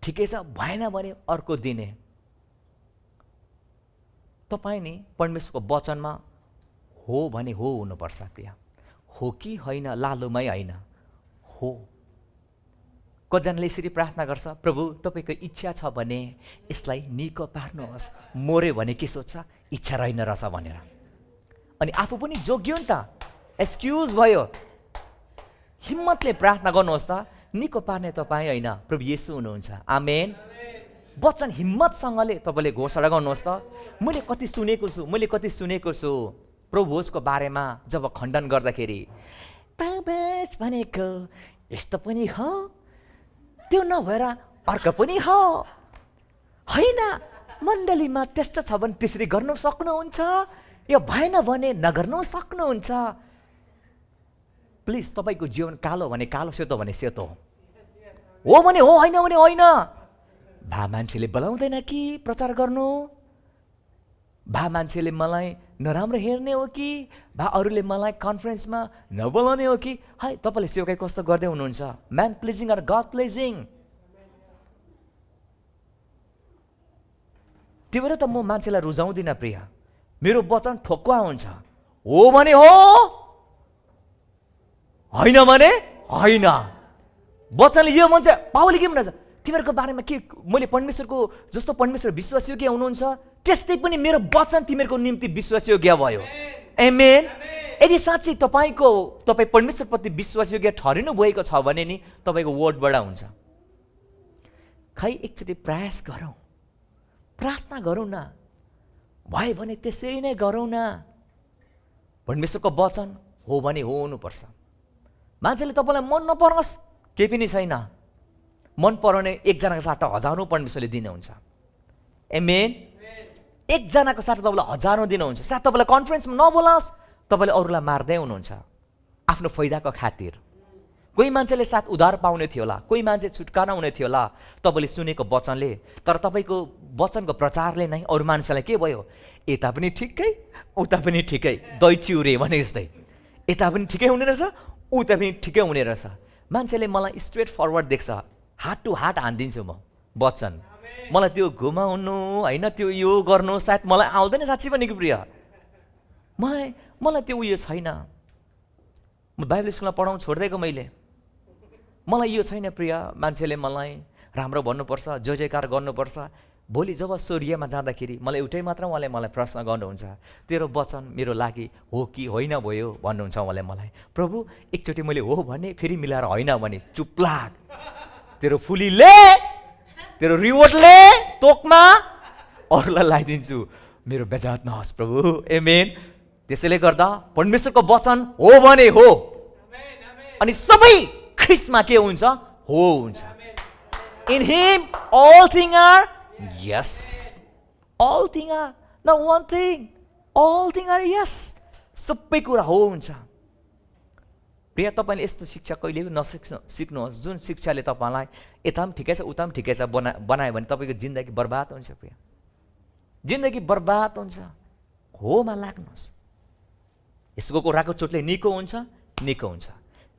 ठिकै छ, भएन भने अर्को दिने। तपाईँ नि परमेश्वरको वचनमा हो भने हो हुनुपर्छ प्रिय। हो कि होइन लालुमै होइन, हो। कतिजनाले यसरी प्रार्थना गर्छ, प्रभु तपाईँको इच्छा छ भने यसलाई निको पार्नुहोस्, मर्यो भने के सोध्छ? इच्छा रहेन रहेछ भनेर। अनि आफू पनि जोग्यो नि त, एक्सक्युज भयो। हिम्मतले प्रार्थना गर्नुहोस् त, निको पार्ने तपाईँ होइन, प्रभु येशू हुनुहुन्छ। आमेन। वचन हिम्मतसँगले तपाईँले घोषणा गर्नुहोस् त। मैले कति सुनेको छु प्रभु भोजको बारेमा जब खण्डन गर्दाखेरि, पाबेज भनेको यस्तो पनि हो, त्यो नभएर अर्को पनि हो, होइन मण्डलीमा त्यस्तो छ भने त्यसरी गर्नु सक्नुहुन्छ, यो भएन भने नगर्नु सक्नुहुन्छ। प्लिज तपाईँको जीवन कालो भने कालो, सेतो भने सेतो, हो भने हो, होइन भने होइन। भा मान्छेले बोलाउँदैन कि प्रचार गर्नु? भा मान्छेले मलाई नराम्रो हेर्ने हो कि? भा अरूले मलाई कन्फरेन्समा नबोलाउने हो कि? है तपाईँले सेवकाई कस्तो गर्दै हुनुहुन्छ? Man pleasing or God pleasing? त्यो भएर त म मान्छेलाई रुझाउँदिनँ प्रिय। मेरो वचन ठोक्वा हुन्छ, हो भने हो, होइन भने होइन। वचनले यो भन्छ, पावलले के भन्छ? तिमीहरूको बारेमा के मैले परमेश्वरको जस्तो परमेश्वर विश्वासयोग्य हुनुहुन्छ, त्यस्तै पनि मेरो वचन तिमीहरूको निम्ति विश्वासयोग्य भयो। आमेन। यदि साँच्चै तपाईँ परमेश्वरप्रति विश्वासयोग्य ठहरिनु भएको छ भने नि तपाईँको वर्डबाट हुन्छ। खै एकचोटि प्रयास गरौँ, प्रार्थना गरौँ न, भयो भने त्यसरी नै गरौँ न। परमेश्वरको वचन हो भने हो हुनुपर्छ। मान्छेले तपाईँलाई मन नपरोस् केही पनि छैन, मन पराउने एकजनाको साट्टा हजारौँ परमेश्वरले दिनुहुन्छ। आमेन। एकजनाको साट्टा तपाईँलाई हजारौँ दिनुहुन्छ। साथ तपाईँलाई कन्फरेन्समा नबोलाओस्, तपाईँले अरूलाई मार्दै हुनुहुन्छ आफ्नो फाइदाको खातिर। कोही मान्छेले साथ उद्धार पाउने थियो होला, कोही मान्छे छुटकारा हुने थियो होला तपाईँले सुनेको वचनले। तर तपाईँको वचनको प्रचारले नै अरू मान्छेलाई के भयो? यता पनि ठिकै, उता पनि ठिकै, दही चिउरे भने जस्तै, यता पनि ठिकै हुने रहेछ, उता पनि ठिकै हुने रहेछ। मान्छेले मलाई स्ट्रेट फरवर्ड देख्छ, हार्ट टु हार्ट हानिदिन्छु म वचन। मलाई त्यो घुमाउनु होइन, त्यो यो गर्नु सायद मलाई आउँदैन साँच्ची पनि कि प्रिय। मलाई त्यो उयो छैन, म बाइबल स्कुलमा पढाउनु छोडिदिएको मैले, मलाई यो छैन प्रिय, मान्छेले मलाई राम्रो भन्नुपर्छ, जय जयकार गर्नुपर्छ। भोलि जब स्वर्गीयमा जाँदाखेरि मलाई एउटै मात्र उहाँले मलाई प्रश्न गर्नुहुन्छ, तेरो वचन मेरो लागि हो कि होइन भयो भन्नुहुन्छ उहाँले मलाई। प्रभु एकचोटि मैले हो भने फेरि मिलाएर होइन भने चुप लाग, तेरो फुलीले तेरो रिवोटले तोकमा अरूलाई लगाइदिन्छु, मेरो बेजात नहोस् प्रभु। आमेन। त्यसैले गर्दा परमेश्वरको वचन हो भने हो, अनि सबै ख्रीष्टमा के हुन्छ? हो हुन्छ। In him all things are yes. All things are not one thing. All things are yes. सबै कुरा हो हुन्छ। प्रिय तपाईँले यस्तो शिक्षा कहिले पनि सिक्नुहोस् जुन शिक्षाले तपाईँलाई यता पनि ठिकै छ उता पनि ठिकै छ बनायो भने तपाईँको जिन्दगी बर्बाद हुन्छ। प्रिय जिन्दगी बर्बाद हुन्छ। होमा लाग्नुहोस्। यसको कुराको चोटले निको हुन्छ, निको हुन्छ।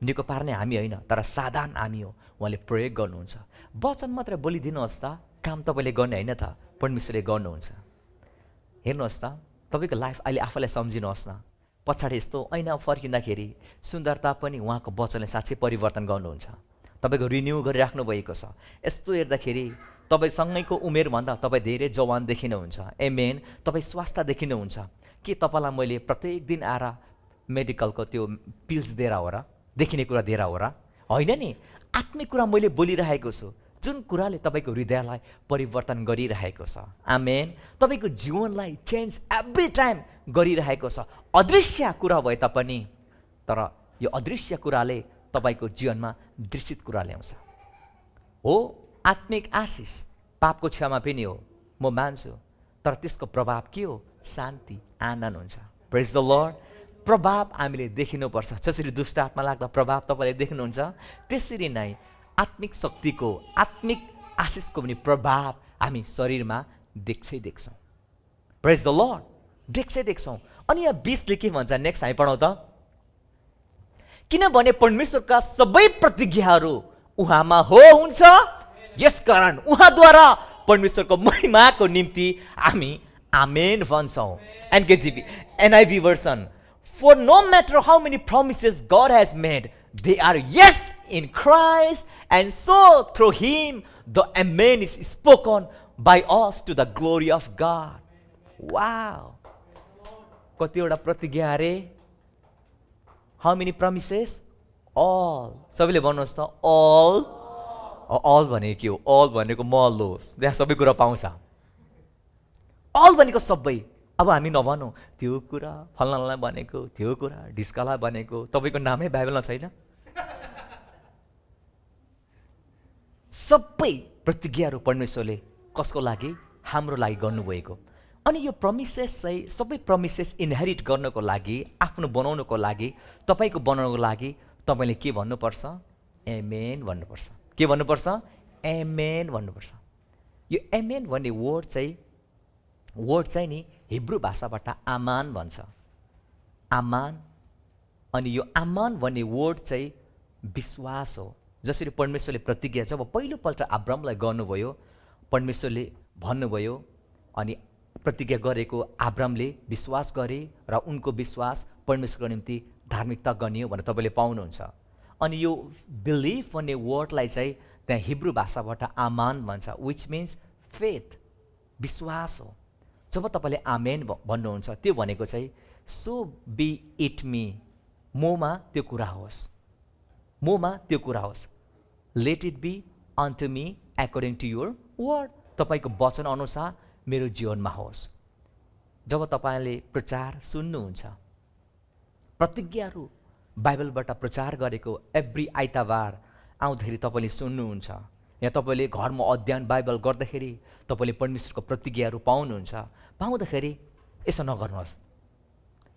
निको पार्ने हामी होइन, तर साधन हामी हो, उहाँले प्रयोग गर्नुहुन्छ। वचन मात्र बोलिदिनुहोस् त, काम तपाईँले गर्ने होइन त, परमेश्वरले गर्नुहुन्छ। हेर्नुहोस् त, तपाईँको लाइफ अहिले आफैलाई सम्झिनुहोस् न, पछाडि यस्तो ऐना फर्किँदाखेरि सुन्दरता पनि उहाँको वचनले साँच्चै परिवर्तन गर्नुहुन्छ। तपाईँको रिन्यू गरिराख्नु भएको छ। यस्तो हेर्दाखेरि तपाईँसँगैको उमेरभन्दा तपाईँ धेरै जवान देखिनुहुन्छ। एमेन। तपाईँ स्वास्थ्य देखिनुहुन्छ। के तपाईँलाई मैले प्रत्येक दिन आएर मेडिकलको त्यो पिल्स दिएर हो र, देखिने कुरा दिएर हो र? होइन नि, आत्मिक कुरा मैले बोलिरहेको छु, जुन कुराले तपाईँको हृदयलाई परिवर्तन गरिरहेको छ। आमेन। तपाईँको जीवनलाई चेन्ज एभ्री टाइम गरिरहेको छ। अदृश्य कुरा भए तापनि, तर यो अदृश्य कुराले तपाईँको जीवनमा दृश्यित कुरा ल्याउँछ। हो, आत्मिक आशिष पापको क्षमा पनि हो, म मान्छु, तर त्यसको प्रभाव के हो? शान्ति, आनन्द हुन्छ। प्रेज द लर्ड। प्रभाव हामीले देखिनुपर्छ। जसरी दुष्ट आत्मा लाग्दा प्रभाव तपाईँले देख्नुहुन्छ, त्यसरी नै आत्मिक शक्तिको, आत्मिक आशिषको पनि प्रभाव हामी शरीरमा देख्छौँ। प्रेज द लर्ड। देख्छौँ। अनि यहाँ 20ले के भन्छ? नेक्स्ट हामी पढौँ त। किनभने परमेश्वरका सबै प्रतिज्ञाहरू उहाँमा हो हुन्छ, यसकारण उहाँद्वारा परमेश्वरको महिमाको निम्ति हामी आमेन भन्छौँ। एनकेजीभी, NIV version. For no matter how many promises God has made, they are yes in Christ, and so through him the amen is spoken by us to the glory of God. Wow. कतिवटा प्रतिज्ञा अरे? How many promises? All. सबैले भन्नुहोस् त, all. All भनेको के हो? All भनेको मल हो, त्यहाँ सबै कुरा पाउँछ। All भनेको सबै। अब हामी नभनौँ त्यो कुरा फल्नालाई भनेको, त्यो कुरा ढिस्कालाई भनेको, तपाईँको नामै बाइबलमा छैन। सबै प्रतिज्ञाहरू परमेश्वरले कसको लागि? हाम्रो लागि गर्नुभएको। अनि यो प्रमिसेस चाहिँ सबै प्रमिसेस इनहेरिट गर्नको लागि, आफ्नो बनाउनको लागि, तपाईँको बनाउनको लागि तपाईँले के भन्नुपर्छ? एमेन भन्नुपर्छ। के भन्नुपर्छ? एमेन भन्नुपर्छ। यो एमेन भन्ने वर्ड चाहिँ नि हिब्रू भाषाबाट आमान भन्छ। आमान। अनि यो आमान भन्ने वर्ड चाहिँ विश्वास हो। जसरी परमेश्वरले प्रतिज्ञा जब पहिलोपल्ट अब्रामलाई गर्नुभयो, परमेश्वरले भन्नुभयो, अनि प्रतिज्ञा गरेको अब्रामले विश्वास गरे र उनको विश्वास परमेश्वरको निम्ति धार्मिकता गनियो भनेर तपाईँले पाउनुहुन्छ। अनि यो बिलिभ भन्ने वर्डलाई चाहिँ त्यहाँ हिब्रू भाषाबाट आमान भन्छ, विच मिन्स फेथ, विश्वास हो। जब तपाईँले आमेन भन्नुहुन्छ, त्यो भनेको चाहिँ सो बी इट मी, मोमा त्यो कुरा होस्, मोमा त्यो कुरा होस्। Let it be unto me according to your word, तपाईँको वचन अनुसार मेरो जीवनमा होस्। जब तपाईँले प्रचार सुन्नुहुन्छ, प्रतिज्ञाहरू बाइबलबाट प्रचार गरेको एभ्री आइतबार आउँदाखेरि तपाईँले सुन्नुहुन्छ, यहाँ तपाईँले घरमा अध्ययन बाइबल गर्दाखेरि तपाईँले परमेश्वरको प्रतिज्ञाहरू पाउनुहुन्छ। पाउँदाखेरि यसो नगर्नुहोस्,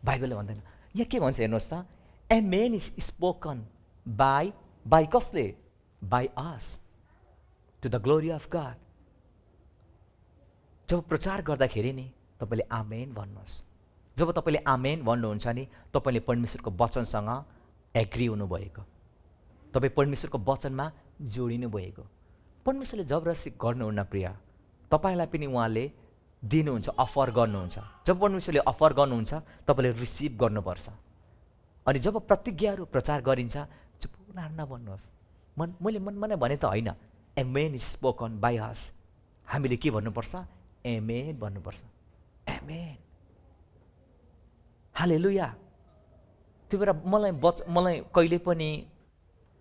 बाइबलले भन्दैन। यहाँ के भन्छ हेर्नुहोस् त, एमेन इज स्पोकन बाई कसले? By us to the glory of God. जब प्रचार गर्दाखेरि नि तपाईँले आमेन भन्नुहोस्। जब तपाईँले आमेन भन्नुहुन्छ नि, तपाईँले परमेश्वरको वचनसँग एग्री हुनुभएको, तपाईँ परमेश्वरको वचनमा जोडिनु भएको। परमेश्वरले जबरजस्ती गर्नुहुन्न प्रिय, तपाईँलाई पनि उहाँले दिनुहुन्छ, अफर गर्नुहुन्छ। जब परमेश्वरले अफर गर्नुहुन्छ तपाईँले रिसिभ गर्नुपर्छ। अनि जब प्रतिज्ञाहरू प्रचार गरिन्छ, चुप नभन्नुहोस्, मैले मनमा नै भने त होइन, amen is spoken by us. हामीले के भन्नुपर्छ? एमेन भन्नुपर्छ। Amen, hallelujah. त्यो भएर मलाई कहिले पनि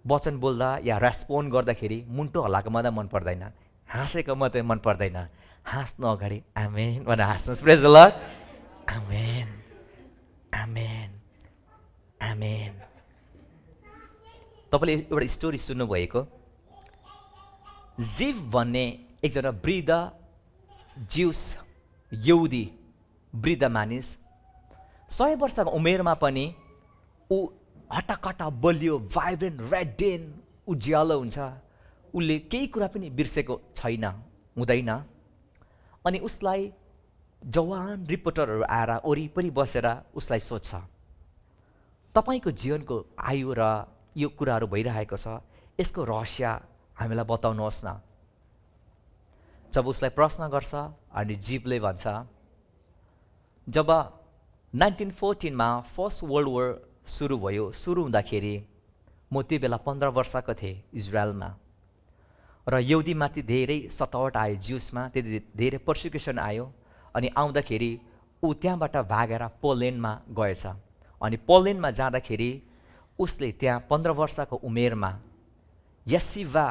वचन बोल्दा या रेस्पोन्ड गर्दाखेरि मुन्टो हल्लाएको मात्रै मन पर्दैन, हाँसेको मात्रै मन पर्दैन। हाँस्नु अगाडि आमेन भनेर हाँस्नुहोस्। प्रेज द लर्ड। आमेन, आमेन, आमेन। तपाईँले एउटा स्टोरी सुन्नुभएको, जिफ भन्ने एकजना वृद्ध ज्युस यहुदी वृद्ध मानिस, 100 वर्षको उमेरमा पनि ऊ हटाकटा बलियो, भाइब्रेन्ट, रेडियन, उज्यालो हुन्छ। उसले केही कुरा पनि बिर्सेको छैन, हुँदैन। अनि उसलाई जवान रिपोर्टरहरू आएर वरिपरि बसेर उसलाई सोध्छ, तपाईँको जीवनको आयु र यो कुराहरू भइरहेको छ, यसको रहस्य हामीलाई बताउनुहोस् न। जब उसलाई प्रश्न गर्छ अनि जीवले भन्छ, जब 1914 फर्स्ट वर्ल्ड वार सुरु भयो, सुरु हुँदाखेरि म त्यो बेला 15 वर्षको थिएँ इजरायलमा, र यहुदीमाथि धेरै सतावट आयो, ज्युसमा त्यति धेरै पर्सिक्युसन आयो। अनि आउँदाखेरि ऊ त्यहाँबाट भागेर पोल्यान्डमा गएछ। अनि पोल्यान्डमा जाँदाखेरि उसले त्यहाँ 15 वर्षको उमेरमा यसिभा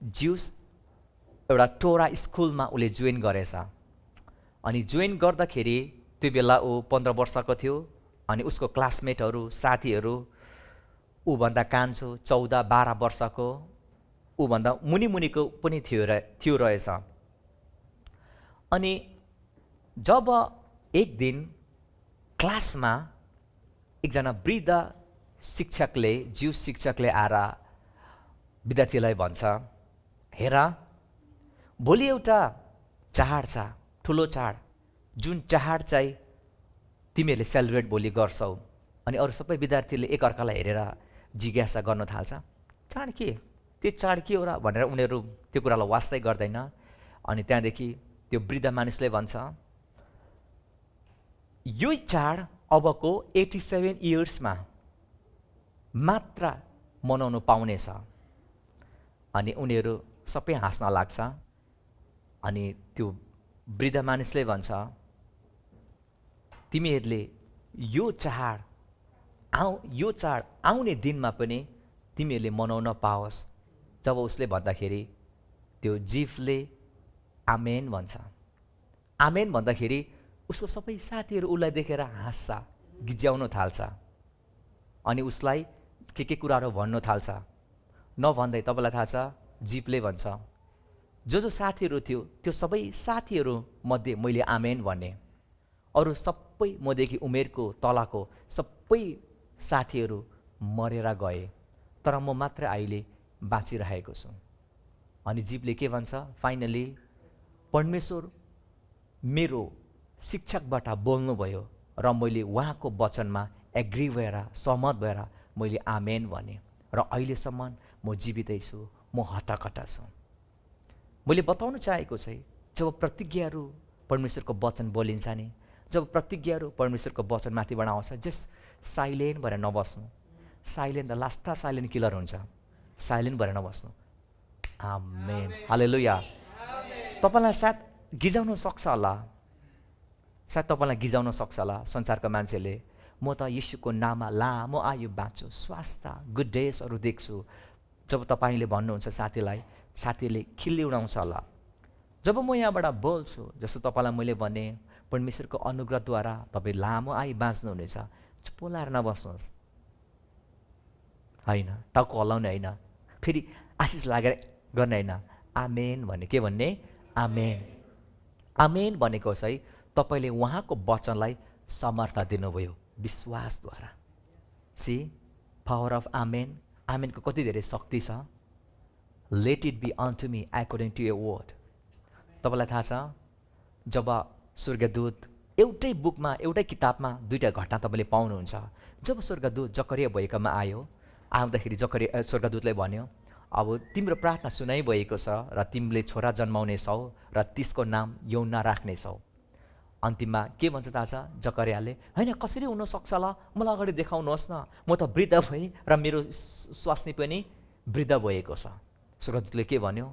ज्युस एउटा टोरा स्कुलमा उसले जोइन गरेछ। अनि जोइन गर्दाखेरि त्यो बेला ऊ 15 वर्षको थियो। अनि उसको क्लासमेटहरू, साथीहरू ऊभन्दा कान्छो 14-12 वर्षको, ऊभन्दा मुनिको पनि थियो रहेछ। अनि जब एक दिन क्लासमा एकजना वृद्ध शिक्षकले, ज्युस शिक्षकले आएर विद्यार्थीलाई भन्छ, हेर भोलि एउटा चाड छ, ठुलो चाड, जुन चाड चाहिँ तिमीहरूले सेलिब्रेट भोलि गर्छौ। अनि अरू सबै विद्यार्थीले एकअर्कालाई हेरेर जिज्ञासा गर्न थाल्छ, चाड के, त्यो चाड के हो र भनेर उनीहरू त्यो कुरालाई वास्तै गर्दैन। अनि त्यहाँदेखि त्यो वृद्ध मानिसले भन्छ, यो चाड अबको 87 इयर्समा मात्र मनाउनु पाउनेछ। अनि उनीहरू सबै हाँस्न लाग्छ। अनि त्यो वृद्ध मानिसले भन्छ, तिमीहरूले यो चाड आउने दिनमा पनि तिमीहरूले मनाउन पाओस्। जब उसले भन्दाखेरि त्यो जिफले आमेन भन्छ। आमेन भन्दाखेरि उसको सबै साथीहरू उसलाई देखेर हाँस्छ, गिज्याउन थाल्छ। अनि उसलाई के कुराहरू भन्नु थाल्छ। नभन्दै तपाईँलाई थाहा छ, जिफले भन्छ, जो साथीहरू थियो त्यो सबै साथीहरू मध्ये मैले आमेन भने, अरू सबै मदेखि उमेरको तलको सबै साथीहरू मरेर गए, तर म मात्र अहिले बाँचिरहेको छु। अनि जीवले के भन्छ, फाइनली परमेश्वर मेरो शिक्षकबाट बोल्नुभयो र मैले उहाँको वचनमा एग्री भएर, सहमत भएर मैले आमेन भने, र अहिलेसम्म म जीवितै छु, म हताकटा छु। मैले बताउन चाहेको चाहिँ, जब प्रतिज्ञाहरू परमेश्वरको वचन बोलिन्छ नि, जब प्रतिज्ञाहरू परमेश्वरको वचन माथिबाट आउँछ, जस्ट साइलेन्ट भएर नबस्नु। Silent the last silent killer हुन्छ। साइलेन्ट भएर नबस्नु। आमेन, हालेलुया। तपाईँलाई सायद गिजाउन सक्छ होला, सायद तपाईँलाई गिजाउन सक्छ होला संसारका मान्छेले, म त यीशुको नाममा लामो आयु बाँच्छु, स्वास्थ्य, गुड डेजहरू देख्छु। जब तपाईँले भन्नुहुन्छ साथीलाई, साथीले खिल्ली उडाउँछ होला। जब म यहाँबाट बोल्छु, जस्तो तपाईँलाई मैले भने, परमेश्वरको अनुग्रहद्वारा तपाईँ लामो आयु बाँच्नुहुनेछ, चुप लाएर नबस्नुहोस्। होइन, टाउको हल्लाउने होइन, फेरि आशिष लागेर गर्ने होइन, आमेन भन्ने। के भन्ने? आमेन। आमेन भनेको चाहिँ तपाईँले उहाँको वचनलाई समर्थ दिनुभयो विश्वासद्वारा। See power of amen. आमेनको कति धेरै शक्ति छ। Let it be unto me according to your word. तपाईँलाई थाहा छ, जब स्वर्गदूत एउटै बुकमा, एउटै किताबमा दुईवटा घटना तपाईँले पाउनुहुन्छ। जब स्वर्गदूत जकरिया भएकोमा आउँदाखेरि स्वर्गदूतले भन्यो, अब तिम्रो प्रार्थना सुनाइ भएको छ र तिमीले छोरा जन्माउनेछौ र त्यसको नाम यौना राख्नेछौ। अन्तिममा के भन्छ थाहा छ जकरियाले? होइन, कसरी हुनसक्छ ल, मलाई अगाडि देखाउनुहोस् न, म त वृद्ध भएँ र मेरो स्वास्नी पनि वृद्ध भएको छ। स्वर्गदूतले के भन्यो?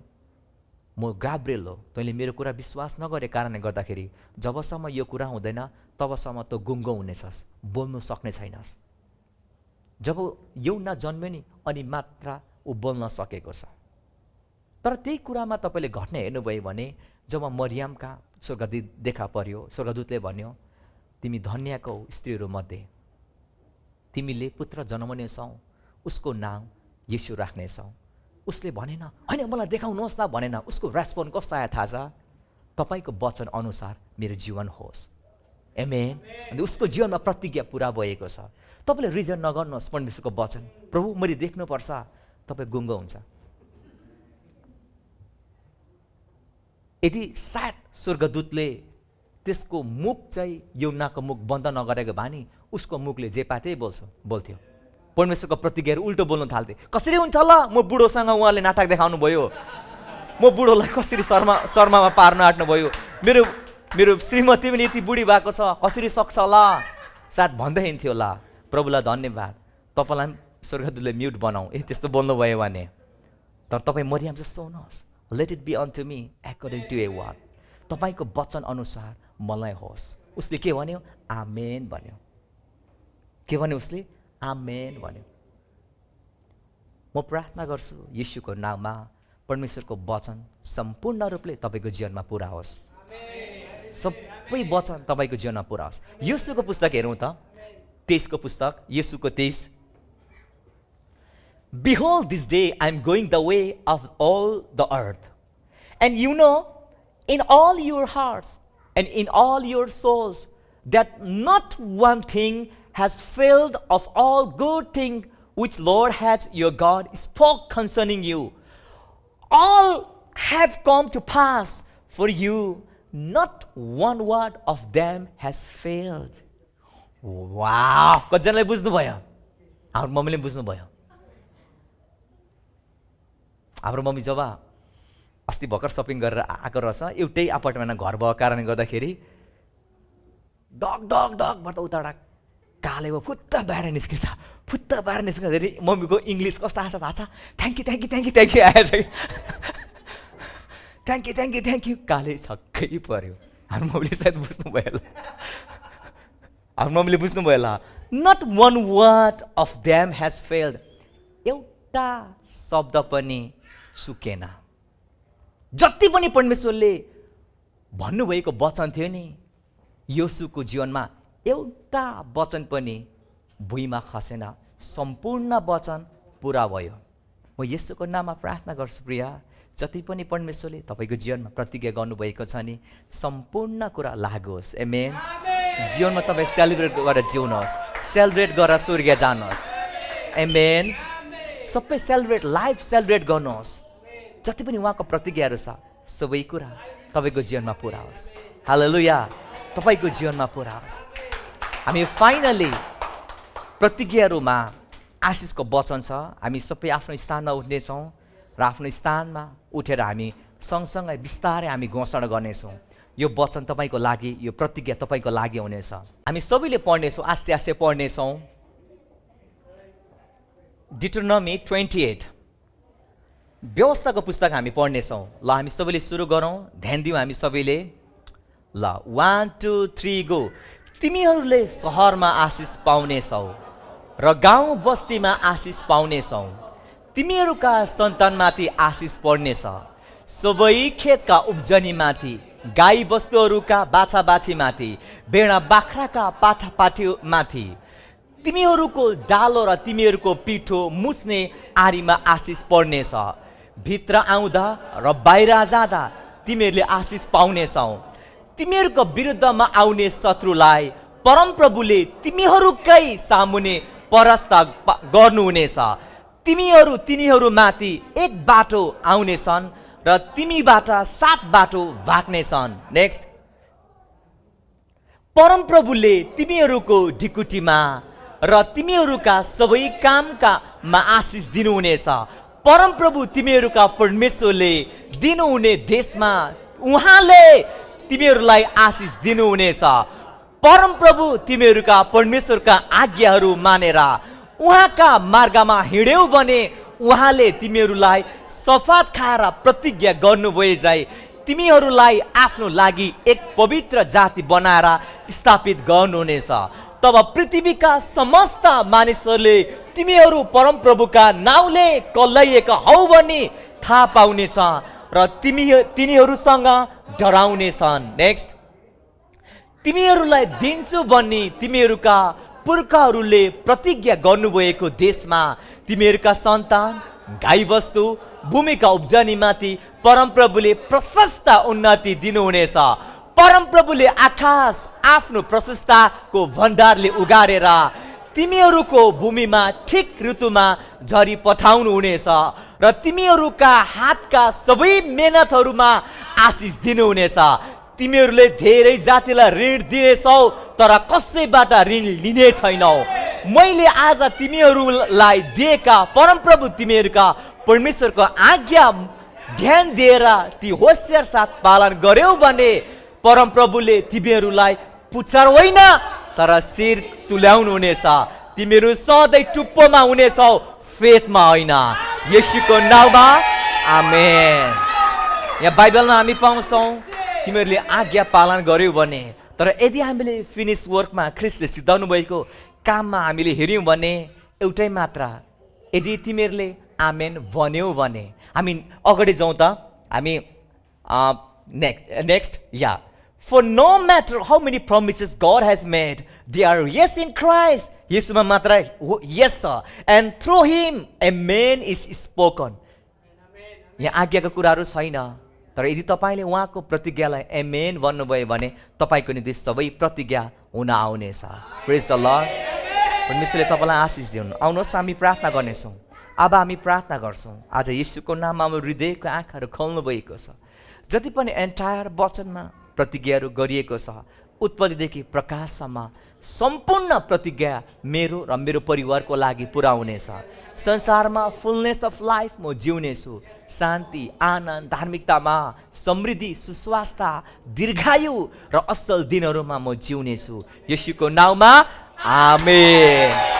म गाब्रिएल हो, तैँले मेरो कुरा विश्वास नगरे कारणले गर्दाखेरि जबसम्म यो कुरा हुँदैन तबसम्म त गुङ्गो हुनेछस्, बोल्नु सक्ने छैनस्। जब यौना जन्म्यो नि अनि मात्र ऊ बोल्न सकेको छ। तर त्यही कुरामा तपाईँले घटना हेर्नुभयो भने जब मरियमका स्वर्गदूत देखा पर्यो, स्वर्गदूतले भन्यो तिमी धन्यको स्त्रीहरूमध्ये तिमीले पुत्र जन्माउनेछौ, उसको नाम येशू राख्नेछौ। उसले भनेन होइन मलाई देखाउनुहोस् न भनेन। उसको रेस्पोन्स कस्तो आयो थाहा छ? तपाईँको वचन अनुसार मेरो जीवन होस्। आमेन। अनि उसको जीवनमा प्रतिज्ञा पुरा भएको छ। तपाईँले रिजन नगर्नुहोस् परमेश्वरको वचन, प्रभु मैले देख्नुपर्छ, तपाईँ गुङ्गो हुन्छ। यदि सायद स्वर्गदूतले त्यसको मुख चाहिँ यौनाको मुख बन्द नगरेको भए नि उसको मुखले जे पाए त्यही बोल्थ्यो। परमेश्वरको प्रतिज्ञाहरू उल्टो बोल्न थाल्थे। कसरी हुन्छ ल, म बुढोसँग उहाँले नाटक देखाउनु भयो, म बुढोलाई कसरी शर्मामा पार्न आँट्नुभयो, मेरो श्रीमती पनि यति बुढी भएको छ, कसरी सक्छ ल, सायद भन्दै हिँड्थ्यो होला। प्रभुलाई धन्यवाद, तपाईँलाई स्वर्गदूतले म्युट बनाऊ त्यस्तो बोल्नुभयो भने। तर तपाईँ मरियम जस्तो हुनुहोस्। Let it be unto me according to a word. तपाईँको वचन अनुसार मलाई होस्। उसले के भन्यो? आमेन भन्यो। के भन्यो उसले? आमेन भन्यो। म प्रार्थना गर्छु येशूको नाममा परमेश्वरको वचन सम्पूर्ण रूपले तपाईँको जीवनमा पुरा होस्। सबै वचन तपाईँको जीवनमा पुरा होस्। येशूको पुस्तक हेरौँ त, 23 को पुस्तक, येशूको 23। Behold, this day I am going the way of all the earth, and you know in all your hearts and in all your souls that not one thing has failed of all good things which Lord has your God spoke concerning you. All have come to pass for you, not one word of them has failed. Wow! कतिजनाले बुझ्नुभयो? हाम्रो मम्मीले बुझ्नुभयो। हाम्रो mummy जब अस्ति भर्खर shopping गरेर आएको रहेछ, एउटै अपार्टमेन्टमा घर भएको कारणले गर्दाखेरि डग डग डगबाट उताबाट काले भयो, फुत्त बाहिर निस्केछ, फुत्त बाहिर निस्किँदाखेरि मम्मीको इङ्ग्लिस कस्तो आएछ थाहा छ? Thank you thank you thank you thank you आएछ कि thank you thank you thank you. काले छक्कै पर्यो। हाम्रो मम्मीले सायद बुझ्नुभयो होला, हाम्रो मम्मीले बुझ्नुभयो होला। Not one word of them has failed, एउटा शब्द पनि सुकेन। जति पनि परमेश्वरले भन्नुभएको वचन थियो नि येशूको जीवनमा, एउटा वचन पनि भुइँमा खसेन, सम्पूर्ण वचन पुरा भयो। म येशूको नाममा प्रार्थना गर्छु प्रिय, जति पनि परमेश्वरले तपाईँको जीवनमा प्रतिज्ञा गर्नुभएको छ नि सम्पूर्ण कुरा लागु होस्। आमेन। जीवनमा तपाईँ सेलिब्रेट गरेर जिउनुहोस्, सेलिब्रेट गरेर स्वर्ग जानुहोस्। आमेन। सबै सेलिब्रेट, लाइफ सेलिब्रेट गर्नुहोस्। जति पनि उहाँको प्रतिज्ञाहरू छ सबै कुरा तपाईँको जीवनमा पुरा होस्। हालेलुया। तपाईँको जीवनमा पुरा होस्। हामी फाइनली प्रतिज्ञाहरूमा आशिषको वचन छ। हामी सबै आफ्नो स्थानमा उठ्नेछौँ र आफ्नो स्थानमा उठेर हामी सँगसँगै बिस्तारै हामी घोषणा गर्नेछौँ। यो वचन तपाईँको लागि, यो प्रतिज्ञा तपाईँको लागि हुनेछ। हामी सबैले पढ्नेछौँ, आस्ते आस्ते पढ्नेछौँ। डिटोनोमी 28 व्यवस्थाको पुस्तक हामी पढ्नेछौँ। ल हामी सबैले सुरु गरौँ, ध्यान दिउँ हामी सबैले। ल 1 2 3 गो। तिमीहरूले सहरमा आशिष पाउनेछौ र गाउँ बस्तीमा आशिष पाउनेछौ। तिमीहरूका सन्तानमाथि आशिष पर्नेछ, सबै खेतका उब्जनीमाथि, गाई बस्तुहरूका बाछा बाछीमाथि, भेडा बाख्राका पाठा पाठीमाथि, तिमीहरूको डालो र तिमीहरूको पिठो मुछ्ने आरीमा आशिष पर्नेछ। भित्र आउँदा र बाहिर जाँदा तिमीहरूले आशिष पाउनेछौ। तिमीहरूको विरुद्धमा आउने शत्रुलाई परमप्रभुले तिमीहरूकै सामुने परास्त गर्नुहुनेछ। तिनीहरूमाथि एक बाटो आउनेछन् र तिमीबाट 7 बाटो भाग्नेछन्। नेक्स्ट। परमप्रभुले तिमीहरूको ढिकुटीमा र तिमीहरूका सबै कामकामा आशिष दिनुहुनेछ। परमप्रभु तिमीहरूका परमेश्वरले दिनुहुने देशमा उहाँले तिमीहरूलाई आशिष दिनुहुनेछ। परमप्रभु तिमीहरूका परमेश्वरका आज्ञाहरू मानेर उहाँका मार्गमा हिँड्यौ भने उहाँले तिमीहरूलाई सफात खाएर प्रतिज्ञा गर्नुभए झै तिमीहरूलाई आफ्नो लागि एक पवित्र जाति बनाएर स्थापित गर्नुहुनेछ। तब पृथ्वीका समस्त मानिसहरूले तिमीहरू परमप्रभुका नाउँले कल्लाइएका हौ भनी थाहा पाउनेछ र तिनीहरूसँग डराउनेछन्। नेक्स्ट, तिमीहरूलाई दिन्छु भन्ने तिमीहरूका पुर्खाहरूले प्रतिज्ञा गर्नुभएको देशमा तिमीहरूका सन्तान, गाईबस्तु, भूमिका उब्जनीमाथि परमप्रभुले प्रशस्त उन्नति दिनुहुनेछ। परमप्रभुले आकाश आफ्नो प्रशस्तताको भण्डारले उगारेर तिमीहरूको भूमिमा ठिक ऋतुमा झरी पठाउनु हुनेछ र तिमीहरूका हातका सबै मेहनतहरूमा आशिष दिनुहुनेछ। तिमीहरूले धेरै जातिलाई ऋण दिनेछौ तर कसैबाट ऋण लिने छैनौ। मैले आज तिमीहरूलाई दिएका परमप्रभु तिमीहरूका परमेश्वरको आज्ञा ध्यान दिएर ती होसियार साथ पालन गर्यौ भने परमप्रभुले तिमीहरूलाई पुच्छर होइन तर शिर तुल्याउनु हुनेछ। तिमीहरू सधैँ टुप्पोमा हुनेछौ, फेथमा होइन। येशूको नाउँमा आमेन। यहाँ बाइबलमा हामी पाउँछौँ तिमीहरूले आज्ञा पालन गर्यौ भने। तर यदि हामीले फिनिस वर्कमा ख्रिस्टले सिद्धाउनु भएको काममा हामीले हेऱ्यौँ भने एउटै मात्र, यदि तिमीहरूले आमेन भन्यौ भने। हामी अगाडि जाउँ त। हामी next yeah For no matter how many promises God has made, they are yes in Christ. येशूमा मात्र yes छ and through him amen is spoken. यहाँ आज्ञाको कुराहरू छैन तर यदि तपाईँले उहाँको प्रतिज्ञालाई amen भन्नुभयो भने तपाईँको निम्ति सबै प्रतिज्ञा हुन आउनेछ। Praise the Lord. परमेश्वरले तपाईँलाई आशिष दिउन्। आउनुहोस् हामी प्रार्थना गर्नेछौँ। अब हामी प्रार्थना गर्छौँ। आज येशूको नाममा हाम्रो हृदयको आँखाहरू खोल्नु भएको छ। जति पनि एन्टायर वचनमा प्रतिज्ञाहरू गरिएको छ, उत्पत्तिदेखि प्रकाशसम्म सम्पूर्ण प्रतिज्ञा मेरो र मेरो परिवारको लागि पुरा हुनेछ। संसारमा फुलनेस अफ लाइफ म जिउनेछु। शान्ति, आनन्द, धार्मिकतामा समृद्धि, सुस्वास्थ्य, दीर्घायु र असल दिनहरूमा म जिउनेछु। येशूको नाउँमा आमेन।